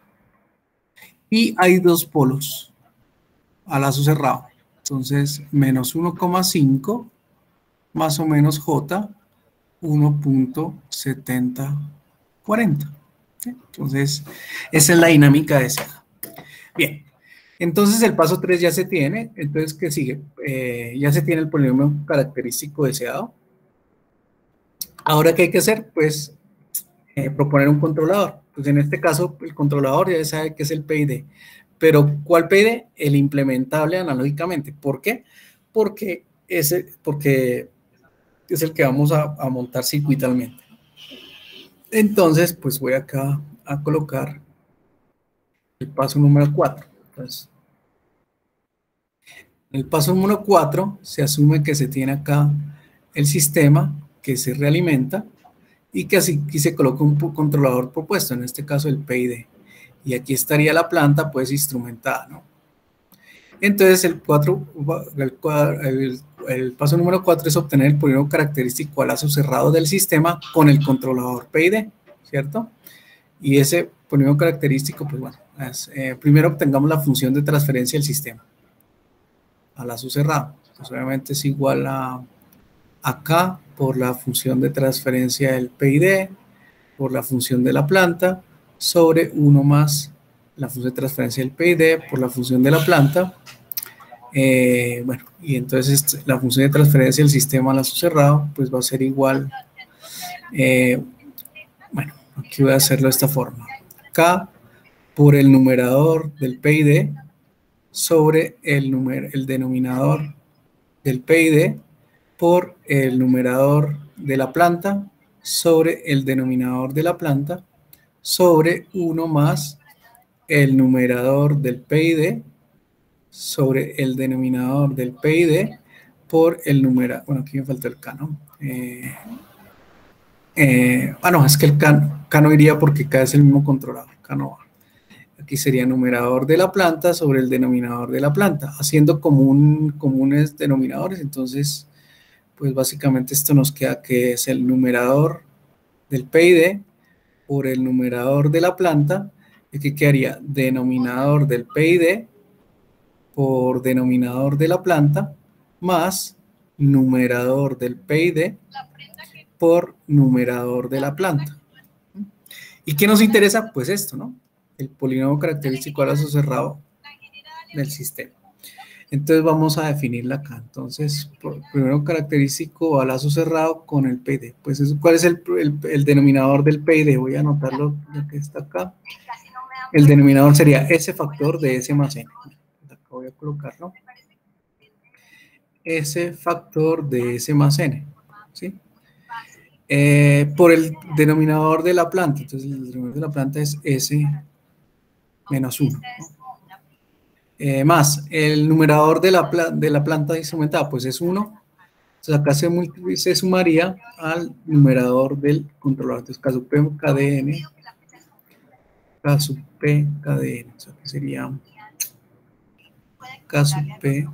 Y hay dos polos a lazo cerrado. Entonces, menos 1,5 más o menos j 1.7040. Entonces, esa es la dinámica de esa. Bien, entonces el paso 3 ya se tiene. Entonces, ¿qué sigue? Ya se tiene el polinomio característico deseado. Ahora, ¿qué hay que hacer? Pues proponer un controlador. Pues en este caso, el controlador ya sabe que es el PID. Pero, ¿cuál PID? El implementable analógicamente. ¿Por qué? Porque es el que vamos a montar circuitalmente. Entonces, pues voy acá a colocar el paso número 4. Entonces, en el paso número 4 se asume que se tiene acá el sistema que se realimenta y que así aquí se coloca un controlador propuesto, en este caso el PID. Y aquí estaría la planta pues instrumentada, ¿no? Entonces el paso número 4 es obtener el polinomio característico a lazo cerrado del sistema con el controlador PID, ¿cierto? Y ese polinomio característico, pues bueno, primero obtengamos la función de transferencia del sistema a lazo cerrado. Pues obviamente es igual a acá por la función de transferencia del PID, por la función de la planta, sobre 1 más la función de transferencia del PID por la función de la planta. Bueno, y entonces la función de transferencia del sistema a lazo cerrado, pues va a ser igual, bueno, aquí voy a hacerlo de esta forma. K por el numerador del PID sobre el denominador del PID por el numerador de la planta sobre el denominador de la planta sobre 1 más el numerador del PID sobre el denominador del PID por el numerador, bueno, aquí me falta el K, ¿no? No, es que el K no iría porque K es el mismo controlador, K no va. Aquí sería numerador de la planta sobre el denominador de la planta, haciendo comunes denominadores. Entonces, pues básicamente esto nos queda que es el numerador del PID por el numerador de la planta. Y aquí quedaría denominador del PID por denominador de la planta más numerador del PID por numerador de la planta. ¿Y qué nos interesa? Pues esto, ¿no? El polinomio característico a lazo cerrado del sistema. Entonces vamos a definirla acá. Entonces, primero característico a lazo cerrado con el PID. Pues, ¿cuál es el denominador del PID? Voy a anotarlo ya que está acá. El denominador sería ese factor de S más N. Acá voy a colocarlo. Ese factor de S más N. ¿Sí? Por el denominador de la planta. Entonces, el denominador de la planta es S menos 1. ¿No? Más el numerador de la planta instrumentada, pues es 1. Entonces, acá se sumaría al numerador del controlador. Entonces, caso P KDN K sub P, K de N. O sea, que sería K sub P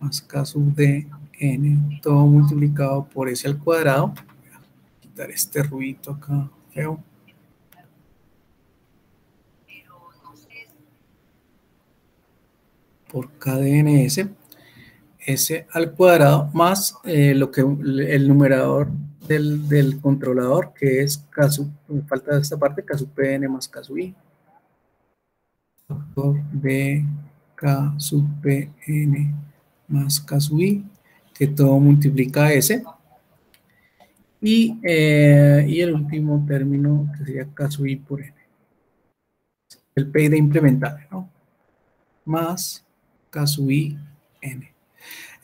más K sub D, N, todo multiplicado por S al cuadrado. Voy a quitar este ruidito acá, feo. Por K de N S. S al cuadrado más lo que el numerador del controlador, que es K sub, me falta esta parte, K sub Pn más K sub I. Factor de K sub Pn más K sub I, que todo multiplica S. Y el último término, que sería K sub I por N. El PID implementable, ¿no? Más K sub I N.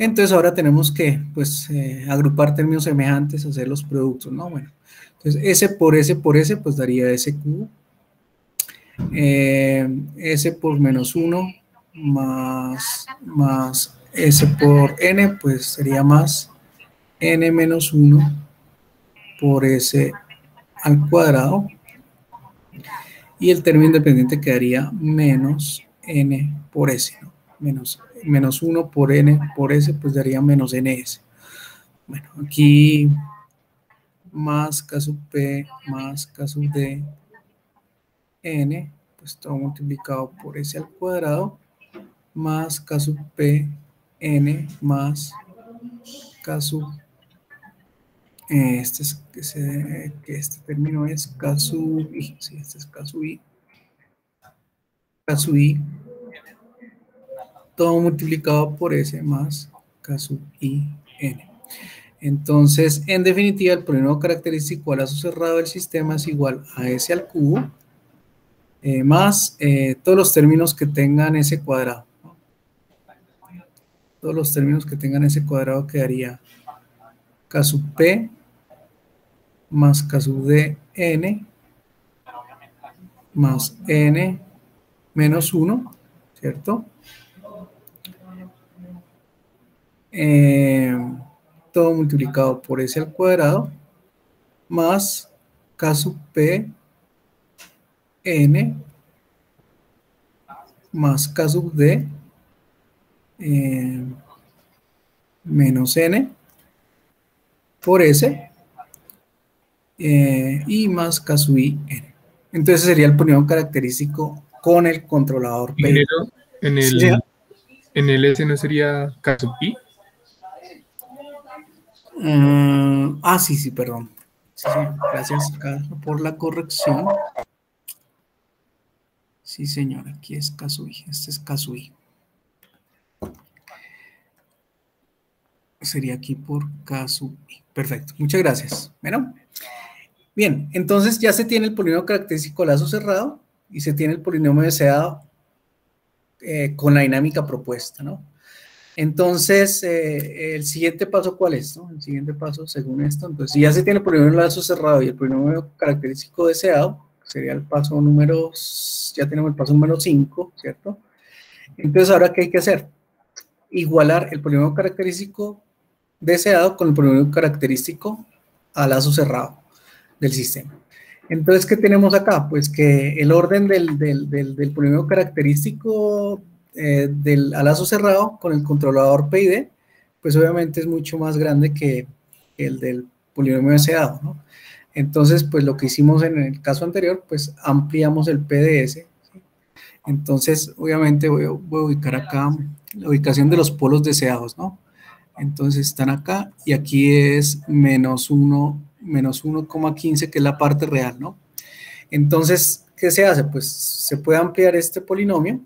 Entonces ahora tenemos que pues agrupar términos semejantes, hacer los productos, ¿no? Bueno, entonces S por S, pues daría S cubo. S por menos 1 más S por N, pues sería más N menos 1 por S al cuadrado. Y el término independiente quedaría menos N por S, ¿no? Menos 1 por N por S, pues daría menos NS. Bueno, aquí más K sub P más K sub D N, pues todo multiplicado por S al cuadrado, más K sub P N más K sub, este término es K sub I, sí, este es K sub I, todo multiplicado por S más K sub I N. Entonces, en definitiva, el polinomio característico al lazo cerrado del sistema es igual a S al cubo más todos los términos que tengan S cuadrado, ¿no? Todos los términos que tengan S cuadrado quedaría K sub P más K sub D N más N menos 1, ¿cierto? Todo multiplicado por S al cuadrado más K sub P N más K sub D menos N por S y más K sub I N. Entonces sería el polinomio característico con el controlador P. En el S no sería K sub I. Sí, perdón. Sí, gracias por la corrección. Sí, señor, aquí es K sub I, este es K sub I. Sería aquí por K sub I. Perfecto, muchas gracias. Bueno, bien, entonces ya se tiene el polinomio característico lazo cerrado y se tiene el polinomio deseado con la dinámica propuesta, ¿no? Entonces, el siguiente paso, ¿cuál es? ¿No? El siguiente paso, según esto, entonces, si ya se tiene el polinomio lazo cerrado y el polinomio característico deseado, sería el paso número, ya tenemos el paso número 5, ¿cierto? Entonces, ¿ahora qué hay que hacer? Igualar el polinomio característico deseado con el polinomio característico a lazo cerrado del sistema. Entonces, ¿qué tenemos acá? Pues que el orden del polinomio característico a lazo cerrado con el controlador PID, pues obviamente es mucho más grande que el del polinomio deseado, ¿no? Entonces, pues lo que hicimos en el caso anterior, pues ampliamos el PDS, ¿sí? Entonces, obviamente voy a ubicar acá la ubicación de los polos deseados, ¿no? Entonces están acá y aquí es menos 1,15, que es la parte real, ¿no? Entonces, ¿qué se hace? Pues se puede ampliar este polinomio,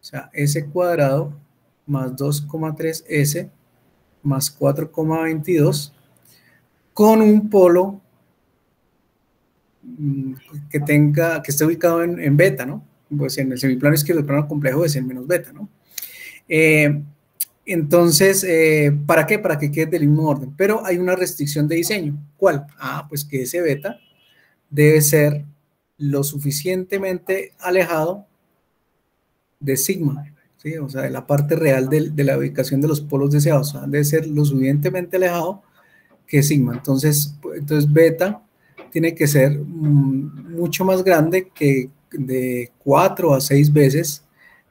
o sea, S cuadrado más 2,3S más 4,22 con un polo que esté ubicado en beta, ¿no? Pues en el semiplano izquierdo del plano complejo es el menos beta, ¿no? Entonces, ¿para qué? Para que quede del mismo orden. Pero hay una restricción de diseño. ¿Cuál? Pues que ese beta debe ser lo suficientemente alejado de sigma, ¿sí? O sea, de la parte real de la ubicación de los polos deseados. O sea, debe ser lo suficientemente alejado que sigma. Entonces beta tiene que ser mucho más grande que de 4 a 6 veces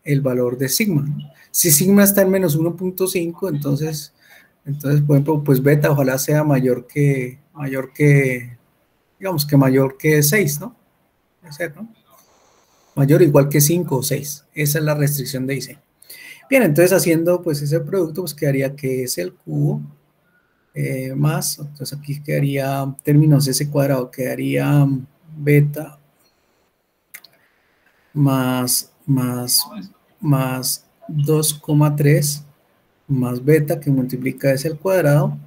el valor de sigma, ¿no? Si sigma está en menos 1.5, entonces, por ejemplo, pues beta ojalá sea digamos que mayor que 6, ¿no? Puede ser, ¿no? Mayor o igual que 5 o 6. Esa es la restricción de diseño. Bien, entonces haciendo pues ese producto, pues quedaría que es el cubo más, entonces aquí quedaría términos S cuadrado, quedaría beta más 2,3 más beta que multiplica S al cuadrado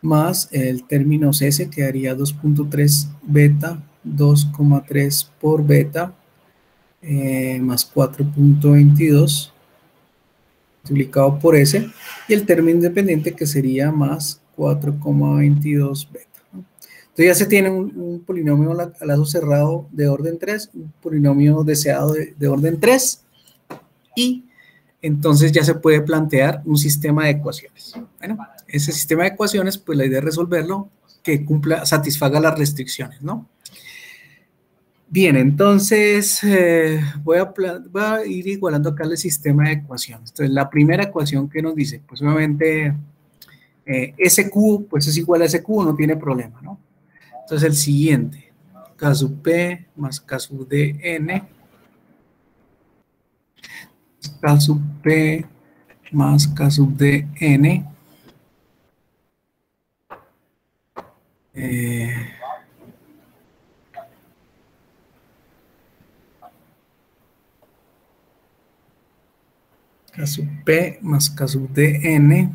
más el término S quedaría 2.3 beta 2,3 por beta más 4.22 multiplicado por S y el término independiente que sería más 4,22 beta. Entonces ya se tiene un polinomio a lazo cerrado de orden 3, un polinomio deseado de orden 3 y entonces ya se puede plantear un sistema de ecuaciones. Bueno, ese sistema de ecuaciones, pues la idea es resolverlo que satisfaga las restricciones, ¿no? Bien, entonces voy a ir igualando acá el sistema de ecuaciones. Entonces, la primera ecuación que nos dice, pues obviamente S cubo, pues es igual a S cubo, no tiene problema, ¿no? Entonces, el siguiente, K sub P más K sub D N, K sub P más K sub D N, K sub P más K sub D N,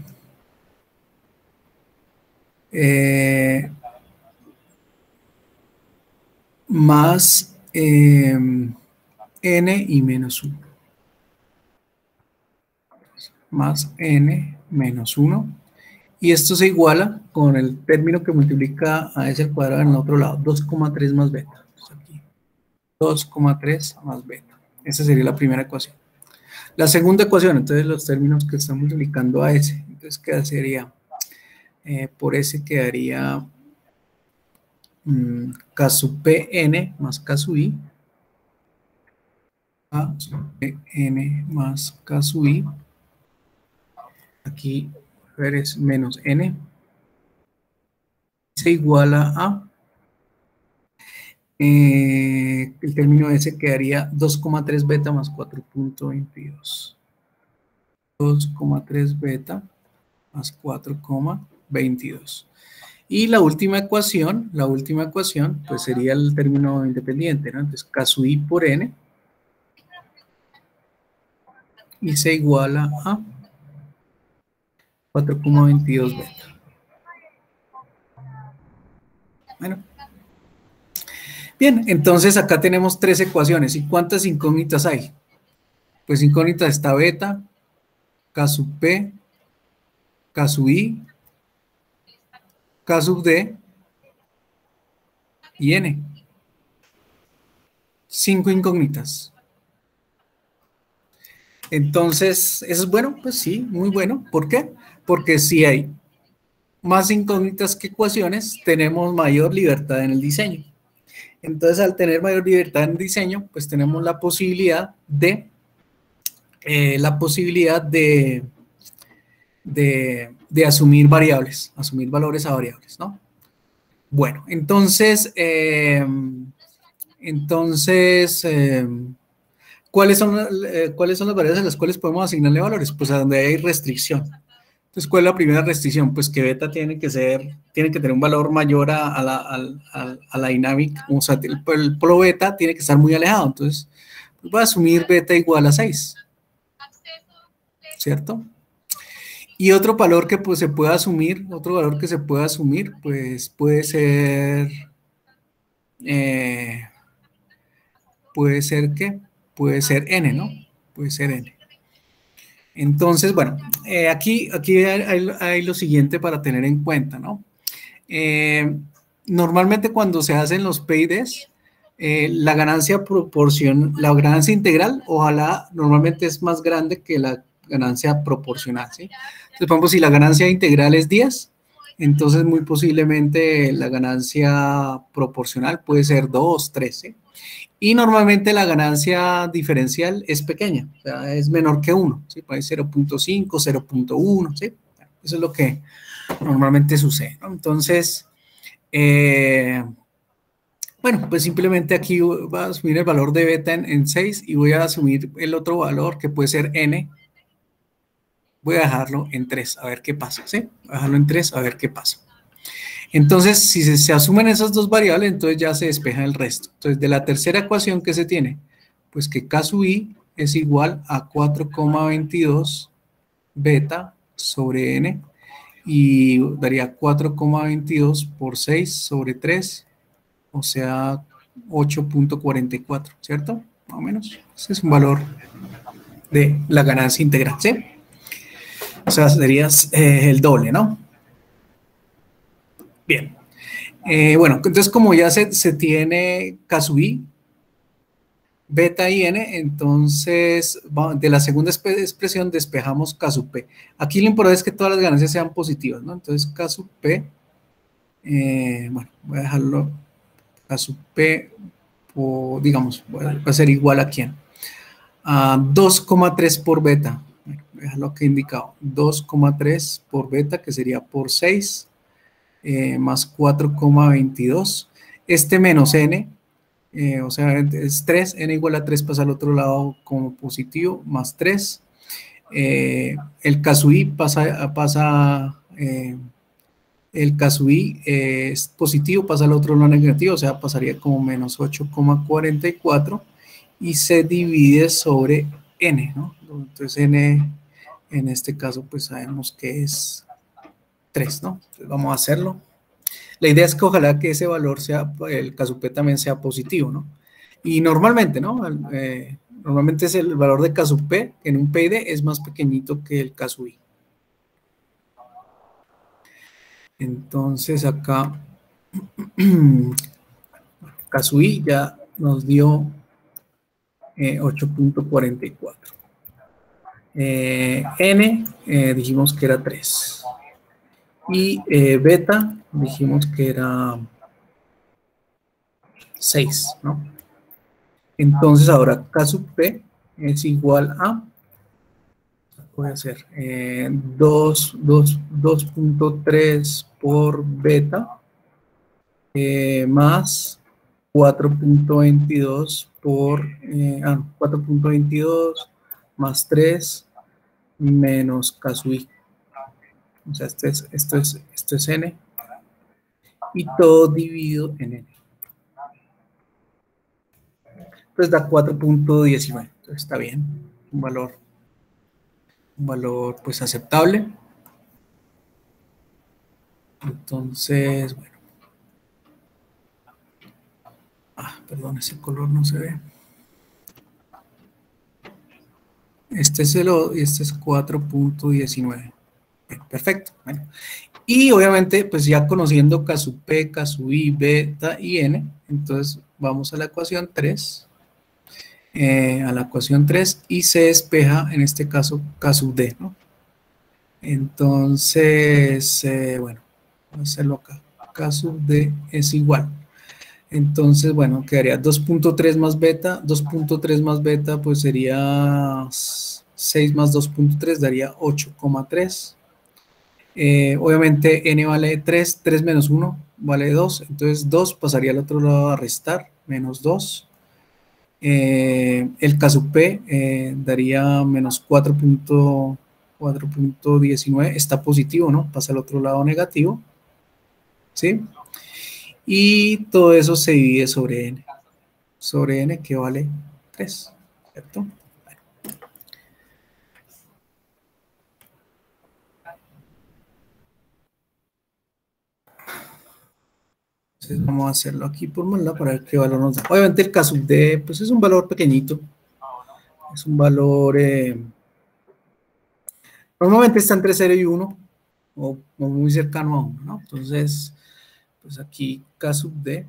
más N y menos 1. Más N menos 1. Y esto se iguala con el término que multiplica a S al cuadrado en el otro lado, 2,3 más beta. Entonces aquí, 2,3 más beta. Esa sería la primera ecuación. La segunda ecuación, entonces los términos que están multiplicando a S. Entonces, ¿qué sería? Por S quedaría K sub Pn más K sub I. K sub Pn más K sub I. Aquí es menos N. Se iguala a el término S quedaría 2,3 beta más 4.22. 2,3 beta más 4,22. Y la última ecuación, pues sería el término independiente, ¿no? Entonces, K sub I por N. Y se iguala a 4,22 beta. Bueno. Bien, entonces acá tenemos tres ecuaciones. ¿Y cuántas incógnitas hay? Pues incógnitas está beta, K sub P, K sub I, K sub D y N. 5 incógnitas. Entonces, ¿eso es bueno? Pues sí, muy bueno. ¿Por qué? Porque si hay más incógnitas que ecuaciones, tenemos mayor libertad en el diseño. Entonces, al tener mayor libertad en el diseño, pues tenemos la posibilidad de asumir variables, asumir valores a variables, ¿no? Bueno, entonces, ¿cuáles son las variables a las cuales podemos asignarle valores? Pues a donde hay restricción. Entonces, ¿cuál es la primera restricción? Pues que beta tiene que tener un valor mayor a la dinámica, o sea, el polo beta tiene que estar muy alejado. Entonces, pues voy a asumir beta igual a 6, ¿cierto? Y otro valor que pues, se puede asumir, pues puede ser, ¿qué? Puede ser n, ¿no? Puede ser n. Entonces, bueno, aquí hay lo siguiente para tener en cuenta, ¿no? Normalmente cuando se hacen los PIDs, la ganancia integral, ojalá normalmente es más grande que la ganancia proporcional, ¿sí? Entonces, por ejemplo, si la ganancia integral es 10, entonces muy posiblemente la ganancia proporcional puede ser 2, 3, ¿sí? Y normalmente la ganancia diferencial es pequeña, o sea, es menor que 1, ¿sí? Puede ser 0.5, 0.1, ¿sí? Eso es lo que normalmente sucede, ¿no? Entonces, bueno, pues simplemente aquí voy a asumir el valor de beta en 6 y voy a asumir el otro valor que puede ser n. Voy a dejarlo en 3, a ver qué pasa, ¿sí? Voy a dejarlo en 3, a ver qué pasa. Entonces, si se asumen esas dos variables, entonces ya se despeja el resto. Entonces, de la tercera ecuación que se tiene, pues que K sub i es igual a 4,22 beta sobre n y daría 4,22 por 6 sobre 3, o sea, 8.44, ¿cierto? Más o menos. Ese es un valor de la ganancia integral, ¿sí? O sea, sería el doble, ¿no? Bien. Bueno, entonces como ya se tiene K sub i, beta y n, entonces de la segunda expresión despejamos K sub p. Aquí lo importante es que todas las ganancias sean positivas, ¿no? Entonces K sub p, bueno, voy a dejarlo K sub p, digamos, va a ser igual a quién. A 2,3 por beta. Bueno, voy a dejarlo aquí indicado. 2,3 por beta, que sería por 6, más 4,22. Este menos n, o sea, es 3, n igual a 3 pasa al otro lado como positivo, más 3. El K sub i el K sub i es positivo, pasa al otro lado negativo, o sea, pasaría como menos 8,44 y se divide sobre n, ¿no? Entonces n, en este caso, pues sabemos que es 3, ¿no? Entonces vamos a hacerlo. La idea es que ojalá que ese valor sea, el K sub p también sea positivo, ¿no? Y normalmente, ¿no? Normalmente es el valor de K sub p en un PID es más pequeñito que el K sub i. Entonces acá K sub i ya nos dio 8.44. N dijimos que era 3. Y beta dijimos que era 6, ¿no? Entonces ahora K sub p es igual a, voy a hacer 2.3 por beta más 4.22 por 4.22 más 3 menos K sub i. O sea, esto es n y todo dividido en n. Pues da 4.19. Está bien, un valor pues aceptable. Entonces, bueno. Perdón, ese color no se ve. Este es este es 4.19. Perfecto. Bueno. Y obviamente, pues ya conociendo K sub p, K sub i, beta y n, entonces vamos a la ecuación 3. A la ecuación 3 y se despeja, en este caso, K sub d, ¿no? Entonces, bueno, vamos a hacerlo acá. K sub d es igual. Entonces, bueno, quedaría 2.3 más beta. 2.3 más beta, pues sería 6 más 2.3, daría 8,3. Obviamente n vale 3, 3 menos 1 vale 2, entonces 2 pasaría al otro lado a restar, menos 2. El K sub p daría menos 4.19, está positivo, ¿no? Pasa al otro lado negativo, ¿sí? Y todo eso se divide sobre n que vale 3, ¿cierto? Entonces vamos a hacerlo aquí por MATLAB para ver qué valor nos da. Obviamente el K sub d pues es un valor pequeñito. Es un valor... normalmente está entre 0 y 1 o muy cercano a 1, ¿no? Entonces, pues aquí K sub d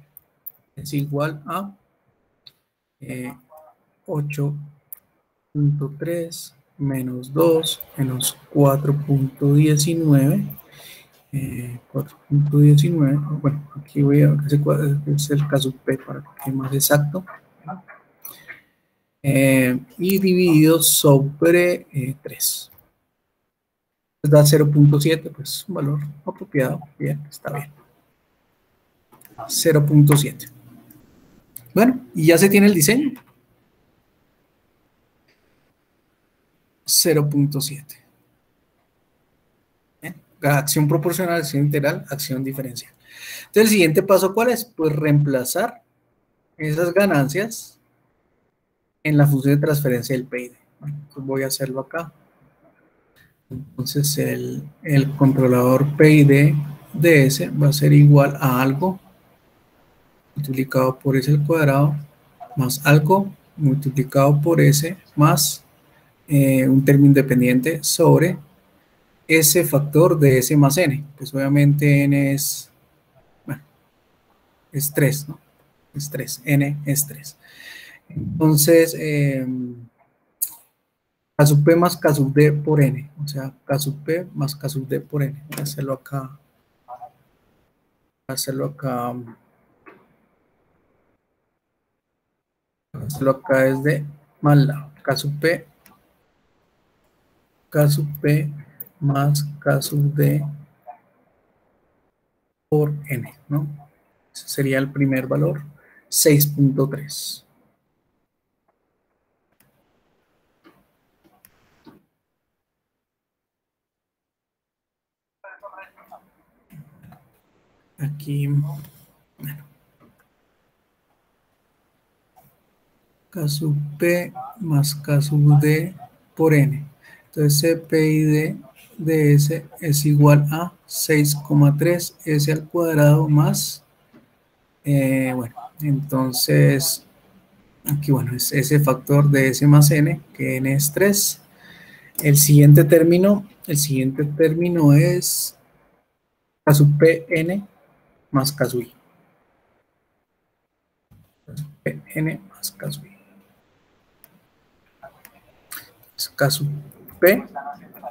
es igual a 8.3 menos 2 menos 4.19. 4.19, bueno, aquí voy a hacer es el K sub p para que quede más exacto. Y dividido sobre 3. Da 0.7, pues un valor apropiado. Bien, está bien. 0.7. Bueno, y ya se tiene el diseño. 0.7. Acción proporcional, acción integral, acción diferencial. Entonces, el siguiente paso, ¿cuál es? Pues reemplazar esas ganancias en la función de transferencia del PID. Bueno, pues voy a hacerlo acá. Entonces, el controlador PID de S va a ser igual a algo multiplicado por S al cuadrado más algo multiplicado por S más un término independiente sobre S factor de S más N. Pues obviamente N es, bueno, es 3, ¿no? Es 3, N es 3. Entonces, K sub P más K sub D por N. O sea, K sub P más K sub D por N. Voy a hacerlo acá. Voy a hacerlo acá. Hacerlo acá desde más lado. K sub P más K sub D por N, ¿no? Ese sería el primer valor, 6.3. Aquí, bueno, K sub P más K sub D por N. Entonces, CPI de S es igual a 6,3 S al cuadrado más, bueno, entonces, aquí, bueno, es ese factor de S más N, que N es 3. El siguiente término es K sub Pn más K sub I. Pn más K sub I. Es K sub P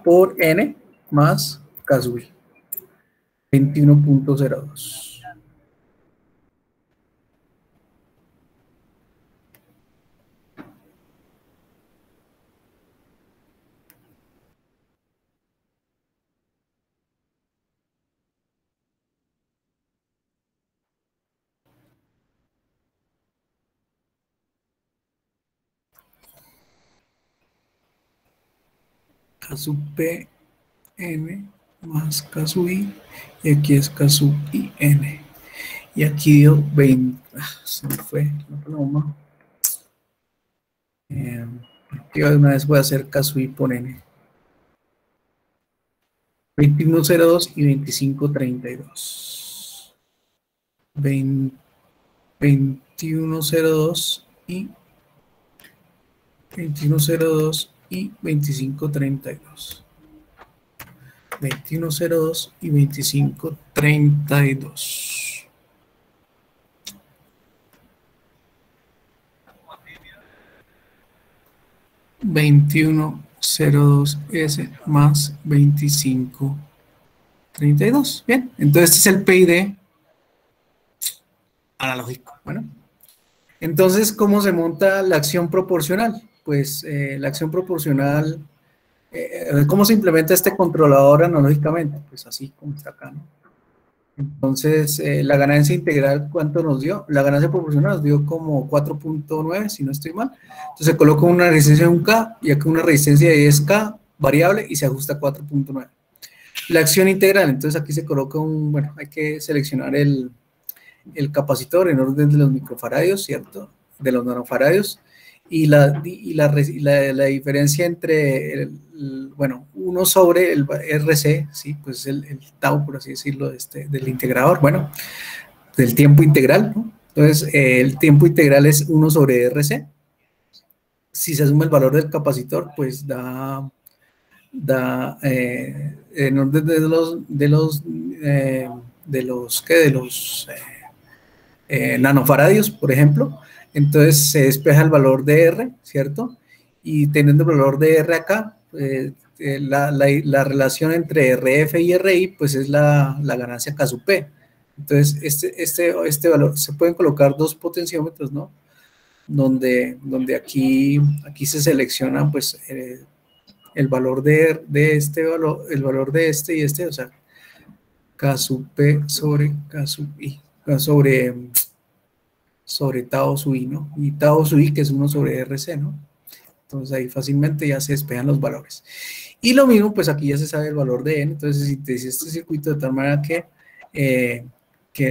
por N más K sub I. 21.02. K sub P N más K sub I, y aquí es K sub I N. Y aquí dio 20. Se me fue la pluma. Yo de una vez voy a hacer K sub I por N. 21.02 y 25.32. 21.02 y 21.02 y 25.32. 21.02 y 25.32. $21.02S más 25.32. Bien, entonces este es el PID analógico. Bueno, entonces, ¿cómo se monta la acción proporcional? Pues la acción proporcional, ¿cómo se implementa este controlador analógicamente? Pues así como está acá, ¿no? Entonces, la ganancia integral, ¿cuánto nos dio? La ganancia proporcional nos dio como 4.9, si no estoy mal. Entonces, se coloca una resistencia de 1K y aquí una resistencia de 10K variable y se ajusta a 4.9. La acción integral, entonces aquí se coloca bueno, hay que seleccionar el capacitor en orden de los microfaradios, ¿cierto? De los nanofaradios. Y la diferencia entre, bueno, 1 sobre el RC, ¿sí? Pues el tau, por así decirlo, del integrador, bueno, del tiempo integral, ¿no? Entonces, el tiempo integral es 1 sobre RC. Si se asume el valor del capacitor, pues da en orden de los nanofaradios, por ejemplo. Entonces se despeja el valor de R, ¿cierto? Y teniendo el valor de R acá, la relación entre RF y RI, pues es la ganancia K sub P. Entonces, este valor, se pueden colocar dos potenciómetros, ¿no? donde aquí se selecciona pues el valor de este valor, el valor de este y este, o sea, K sub P sobre K sub I, sobre tau sub I, ¿no? Y tau sub I que es 1 sobre RC, ¿no? Entonces ahí fácilmente ya se despejan los valores. Y lo mismo, pues aquí ya se sabe el valor de N, entonces si te hice este circuito de tal manera que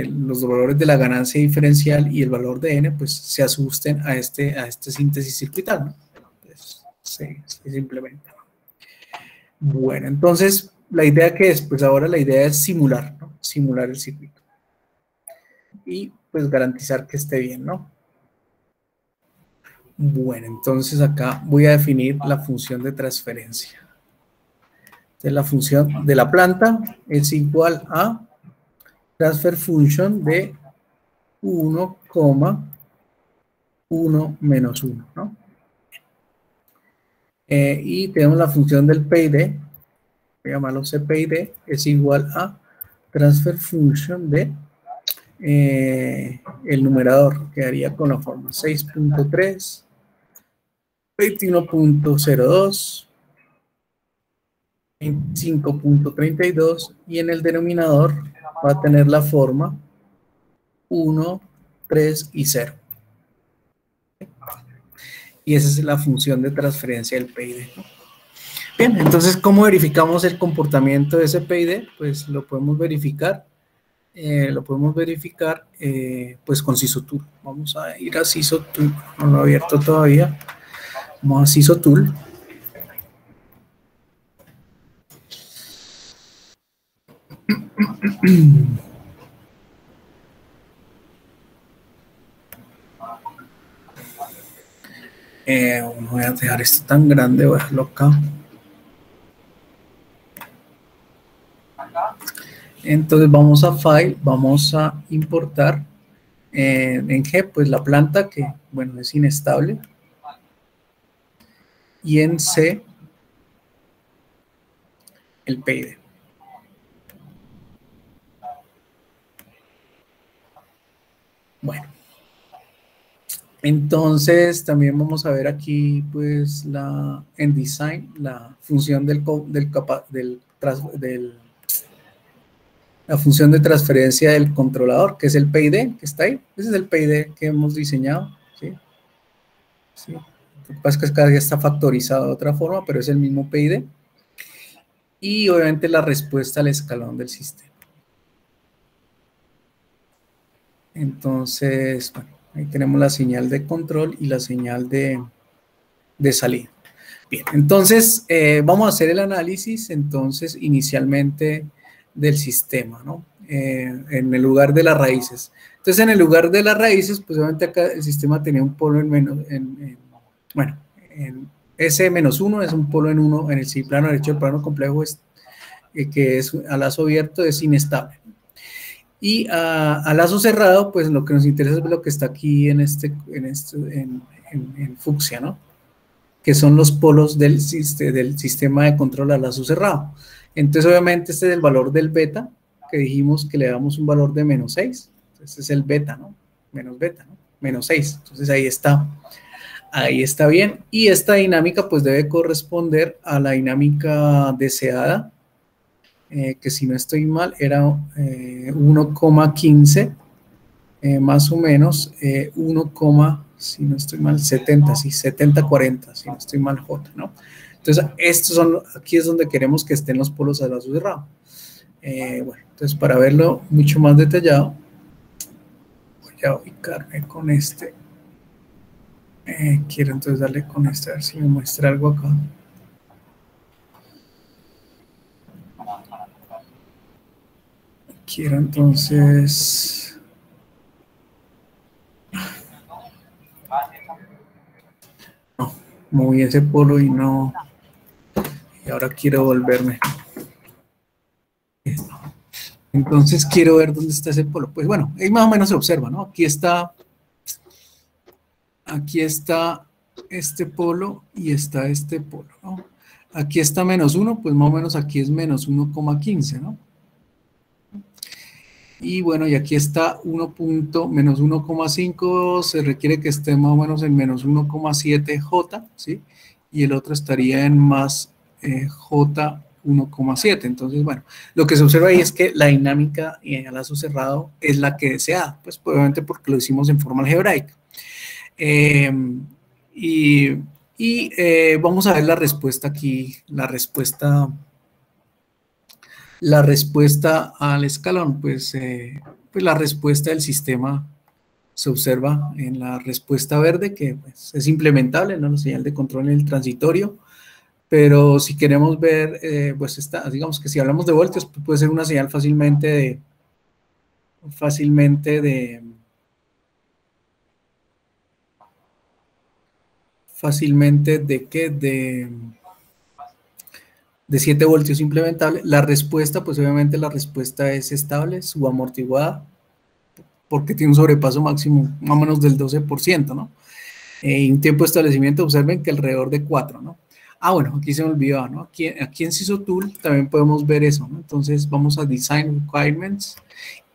los valores de la ganancia diferencial y el valor de N, pues se asusten a este síntesis circuital, ¿no? Entonces, se implementa. Bueno, entonces, ¿la idea qué es? Pues ahora la idea es simular, ¿no? Simular el circuito. Y pues garantizar que esté bien, ¿no? Bueno, entonces acá voy a definir la función de transferencia. Entonces la función de la planta es igual a transfer function de 1,1 menos 1, ¿no? Y tenemos la función del PID, voy a llamarlo CPID, es igual a transfer function de el numerador, quedaría con la forma 6.3, 21.02, 25.32 y en el denominador va a tener la forma 1, 3 y 0. Y esa es la función de transferencia del PID, ¿no? Bien, entonces, ¿cómo verificamos el comportamiento de ese PID? Pues lo podemos verificar, pues con SISOTool. Vamos a ir a SISOTool, no lo he abierto todavía. Vamos a SISOTool. Voy a dejar esto tan grande, voy a dejarlo acá. Entonces vamos a File, vamos a importar en G, pues la planta que, bueno, es inestable. Y en C, el PID. Bueno. Entonces también vamos a ver aquí pues en design la función la función de transferencia del controlador, que es el PID, que está ahí. Ese es el PID que hemos diseñado, ¿sí? Sí. Lo que pasa es que cada día está factorizado de otra forma, pero es el mismo PID. Y obviamente la respuesta al escalón del sistema. Entonces, bueno, ahí tenemos la señal de control y la señal de salida. Bien, entonces vamos a hacer el análisis entonces inicialmente del sistema, ¿no? En el lugar de las raíces. Entonces en el lugar de las raíces, pues obviamente acá el sistema tenía un polo en S-1 es un polo en 1 en el sí plano derecho, el plano complejo es, que es a lazo abierto, es inestable. Y a lazo cerrado, pues lo que nos interesa es lo que está aquí en fucsia, ¿no? Que son los polos del sistema de control a lazo cerrado. Entonces, obviamente, este es el valor del beta, que dijimos que le damos un valor de menos 6. Entonces, es el beta, ¿no? Menos beta, ¿no? Menos 6. Entonces, ahí está. Ahí está bien. Y esta dinámica, pues, debe corresponder a la dinámica deseada, que si no estoy mal, era 1,15, más o menos 1, si no estoy mal, 70, sí, 70-40, si no estoy mal, J, ¿no? Entonces, aquí es donde queremos que estén los polos a lazo cerrado. Bueno, entonces para verlo mucho más detallado, voy a ubicarme con este. Quiero entonces darle con este, a ver si me muestra algo acá. Quiero entonces... No, moví ese polo y no... Y ahora quiero volverme. Entonces quiero ver dónde está ese polo. Pues bueno, ahí más o menos se observa, ¿no? Aquí está este polo y está este polo, ¿no? Aquí está menos 1, pues más o menos aquí es menos 1,15, ¿no? Y bueno, y aquí está menos 1,5, se requiere que esté más o menos en menos 1,7 J, ¿sí? Y el otro estaría en más J 1,7. Entonces, bueno, lo que se observa ahí es que la dinámica a lazo cerrado es la que deseada, pues obviamente porque lo hicimos en forma algebraica. Vamos a ver la respuesta aquí, la respuesta al escalón, pues la respuesta del sistema se observa en la respuesta verde, que pues, es implementable, ¿no? La señal de control en el transitorio, pero si queremos ver, pues digamos que si hablamos de voltios, pues puede ser una señal fácilmente de 7 voltios implementable. La respuesta, pues obviamente la respuesta es estable, subamortiguada, porque tiene un sobrepaso máximo más o menos del 12%, ¿no? Y un tiempo de establecimiento, observen que alrededor de 4, ¿no? Ah, bueno, aquí se me olvidaba, ¿no? Aquí en CISO Tool también podemos ver eso, ¿no? Entonces vamos a Design Requirements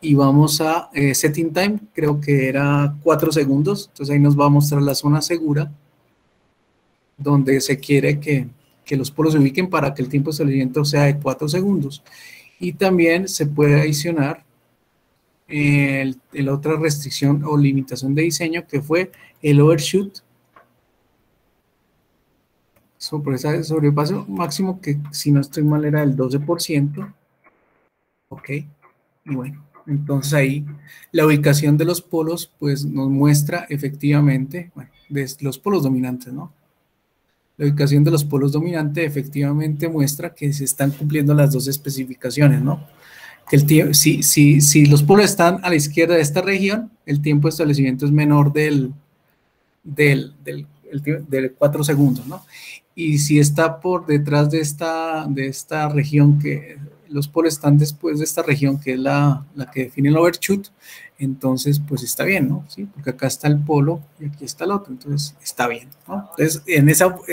y vamos a Setting Time, creo que era 4 segundos, entonces ahí nos va a mostrar la zona segura donde se quiere que los polos se ubiquen para que el tiempo de establecimiento sea de 4 segundos. Y también se puede adicionar la otra restricción o limitación de diseño que fue el overshoot, sobrepaso máximo, que si no estoy mal era del 12%. Ok, y bueno, entonces ahí la ubicación de los polos pues nos muestra efectivamente, bueno, de los polos dominantes, ¿no? La ubicación de los polos dominantes efectivamente muestra que se están cumpliendo las dos especificaciones, ¿no? Que si los polos están a la izquierda de esta región, el tiempo de establecimiento es menor del 4 segundos, ¿no? Y si está por detrás de esta región, que los polos están después de esta región, que es la que define el overshoot, entonces pues está bien, ¿no? ¿Sí? Porque acá está el polo y aquí está el otro, entonces está bien, ¿no? Entonces en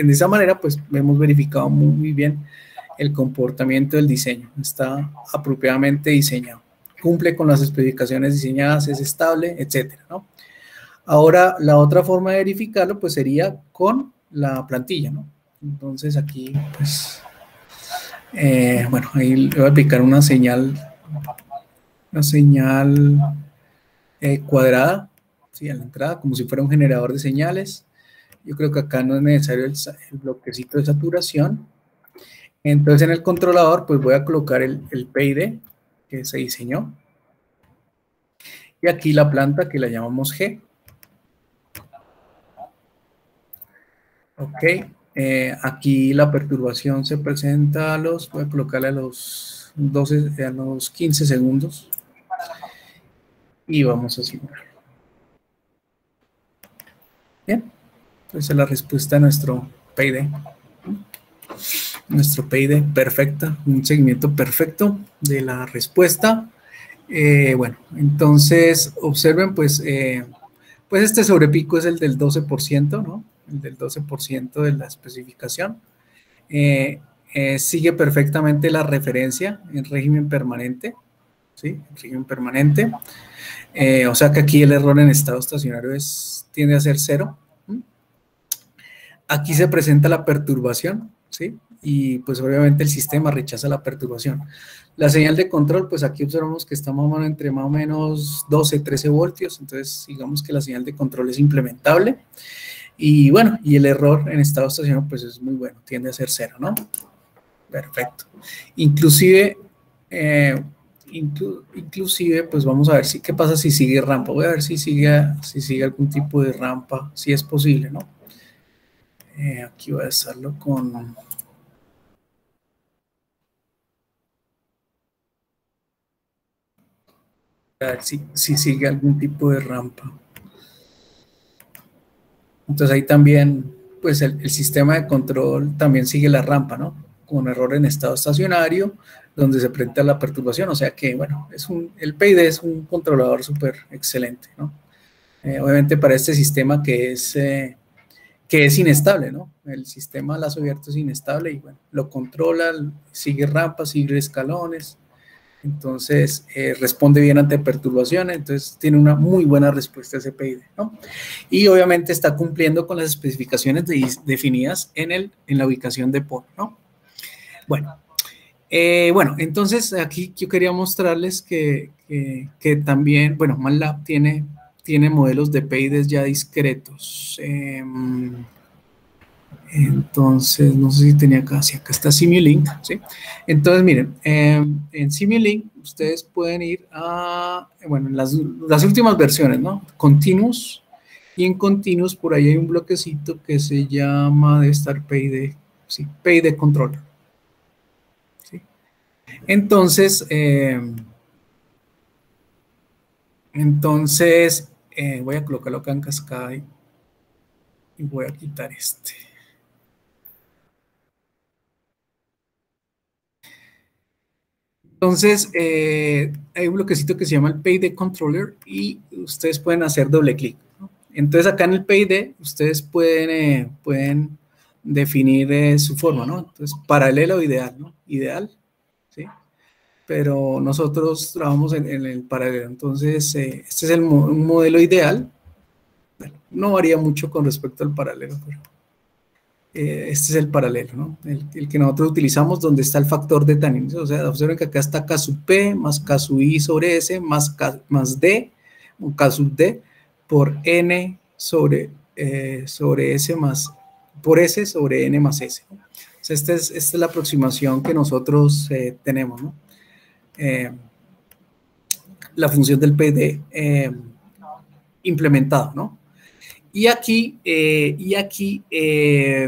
esa manera pues hemos verificado muy bien el comportamiento del diseño, está apropiadamente diseñado, cumple con las especificaciones diseñadas, es estable, etcétera, ¿no? Ahora, la otra forma de verificarlo, pues, sería con la plantilla, ¿no? Entonces, aquí, pues, bueno, ahí le voy a aplicar una señal cuadrada, ¿sí? A la entrada, como si fuera un generador de señales. Yo creo que acá no es necesario el bloquecito de saturación. Entonces, en el controlador, pues, voy a colocar el PID que se diseñó. Y aquí la planta, que la llamamos G. Ok, aquí la perturbación se presenta voy a colocarle a los 15 segundos y vamos a simular. Bien, entonces la respuesta a nuestro PID. Nuestro PID perfecta, un seguimiento perfecto de la respuesta. Bueno, entonces observen, pues este sobrepico es el del 12%, ¿no? El del 12% de la especificación. Sigue perfectamente la referencia en régimen permanente, ¿sí? En régimen permanente. O sea que aquí el error en estado estacionario tiende a ser 0. Aquí se presenta la perturbación, ¿sí? Y pues obviamente el sistema rechaza la perturbación. La señal de control, pues aquí observamos que está entre más o menos 12, 13 voltios, entonces digamos que la señal de control es implementable. Y bueno, y el error en estado estacionario pues es muy bueno, tiende a ser 0, ¿no? Perfecto. Inclusive, pues vamos a ver qué pasa si sigue rampa. Voy a ver si sigue algún tipo de rampa, si es posible, ¿no? Aquí voy a hacerlo con... A ver si sigue algún tipo de rampa. Entonces ahí también, pues el sistema de control también sigue la rampa, ¿no? Con error en estado estacionario, donde se presenta la perturbación. O sea que, bueno, el PID es un controlador súper excelente, ¿no? Obviamente para este sistema que es inestable, ¿no? El sistema lazo abierto es inestable y, bueno, lo controla, sigue rampas, sigue escalones, Entonces, responde bien ante perturbaciones, entonces tiene una muy buena respuesta ese PID, ¿no? Y obviamente está cumpliendo con las especificaciones definidas en la ubicación de poro, ¿no? Bueno, entonces aquí yo quería mostrarles que también, bueno, MATLAB tiene modelos de PIDs ya discretos. Entonces, no sé si tenía acá, sí, acá está Simulink, ¿sí? Entonces, miren, en Simulink ustedes pueden ir a, bueno, en las últimas versiones, ¿no? Continuous, y en Continuous por ahí hay un bloquecito que se llama, debe estar PID, sí, PID Controller, ¿sí? Entonces, voy a colocarlo acá en cascada y voy a quitar este. Entonces, hay un bloquecito que se llama el PID Controller y ustedes pueden hacer doble clic, ¿no? Entonces, acá en el PID, ustedes pueden definir su forma, ¿no? Entonces, paralelo o ideal, ¿no? Ideal, ¿sí? Pero nosotros trabajamos en el paralelo. Entonces, este es un modelo ideal. Bueno, no varía mucho con respecto al paralelo, pero este es el paralelo, ¿no? El que nosotros utilizamos donde está el factor de tan. O sea, observen que acá está K sub P más K sub I sobre S más D, o K sub D por N sobre S más, por S sobre N más S, ¿no? O sea, esta es la aproximación que nosotros tenemos, ¿no? La función del PD implementado, ¿no? Y aquí,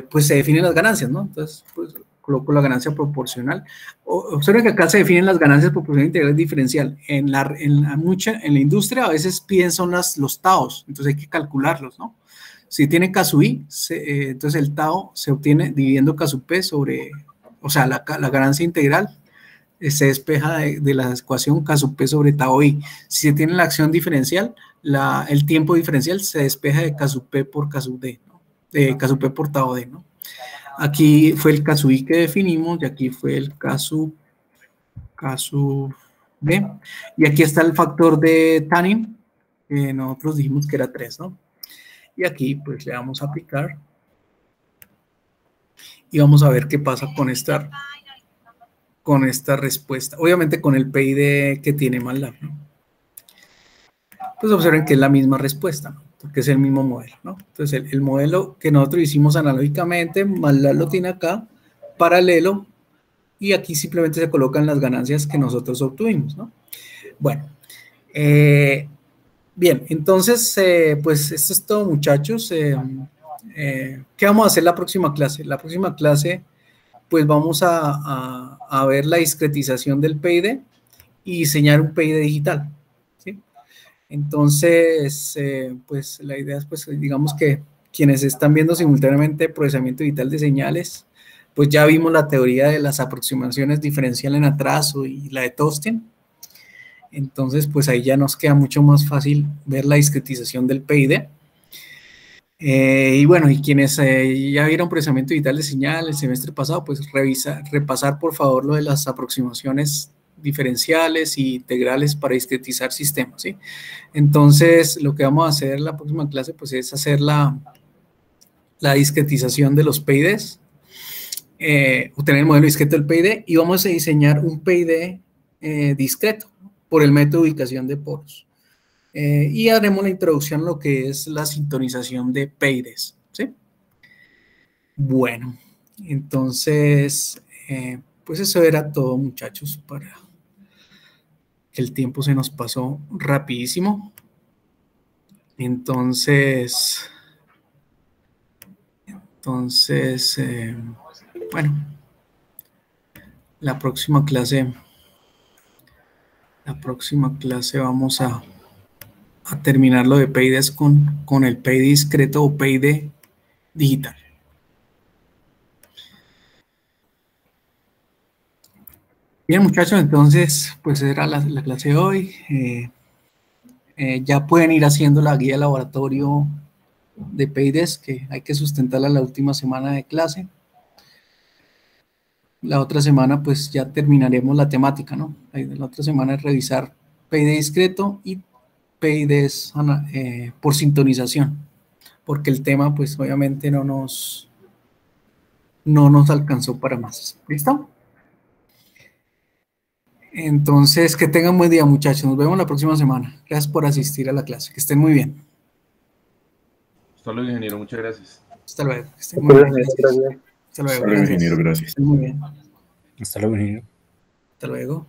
pues se definen las ganancias, ¿no? Entonces, pues coloco la ganancia proporcional. Observen que acá se definen las ganancias proporcional integral diferencial. En la industria a veces piden son los TAOs, entonces hay que calcularlos, ¿no? Si tiene K sub I, entonces el TAO se obtiene dividiendo K sub P sobre, o sea, la ganancia integral se despeja de la ecuación K sub P sobre tau I. Si se tiene la acción diferencial, el tiempo diferencial se despeja de K sub P por K sub D, ¿no? De K sub P por tau D, ¿no? Aquí fue el K sub I que definimos y aquí fue el K sub D. Y aquí está el factor de tanning, que nosotros dijimos que era 3, ¿no? Y aquí pues le vamos a aplicar y vamos a ver qué pasa con esta respuesta. Obviamente con el PID que tiene MATLAB, ¿no? Pues observen que es la misma respuesta, ¿no? Porque es el mismo modelo, ¿no? Entonces el modelo que nosotros hicimos analógicamente, MATLAB lo tiene acá, paralelo, y aquí simplemente se colocan las ganancias que nosotros obtuvimos, ¿no? Bueno, bien, entonces, pues esto es todo, muchachos. ¿Qué vamos a hacer la próxima clase? La próxima clase, pues vamos a ver la discretización del PID y diseñar un PID digital, ¿sí? Entonces, pues la idea es, pues, digamos que quienes están viendo simultáneamente procesamiento digital de señales, pues ya vimos la teoría de las aproximaciones diferencial en atraso y la de Thorsten. Entonces, pues ahí ya nos queda mucho más fácil ver la discretización del PID. Y bueno, y quienes ya vieron procesamiento digital de señal el semestre pasado, pues repasar por favor lo de las aproximaciones diferenciales y integrales para discretizar sistemas, ¿sí? Entonces, lo que vamos a hacer en la próxima clase, pues es hacer la discretización de los PIDs, obtener el modelo discreto del PID y vamos a diseñar un PID discreto por el método de ubicación de poros. Y haremos la introducción a lo que es la sintonización de PIDs, ¿sí? Bueno, entonces, pues eso era todo, muchachos, para el tiempo se nos pasó rapidísimo. Entonces, bueno, la próxima clase vamos a terminar lo de PIDs con el PID discreto o PID digital. Bien, muchachos, entonces, pues era la clase de hoy. Ya pueden ir haciendo la guía de laboratorio de PIDs, que hay que sustentarla la última semana de clase. la otra semana pues ya terminaremos la temática, ¿no? La otra semana es revisar PID discreto y PIDs por sintonización, porque el tema pues obviamente no nos alcanzó para más. ¿Listo? Entonces, que tengan buen día, muchachos. Nos vemos la próxima semana. Gracias por asistir a la clase. Que estén muy bien. Hasta luego, ingeniero. Muchas gracias. Hasta luego. Que estén muy bien. Gracias. Hasta luego. Hasta luego, ingeniero. Gracias. Estén muy bien. Hasta luego, ingeniero. Hasta luego.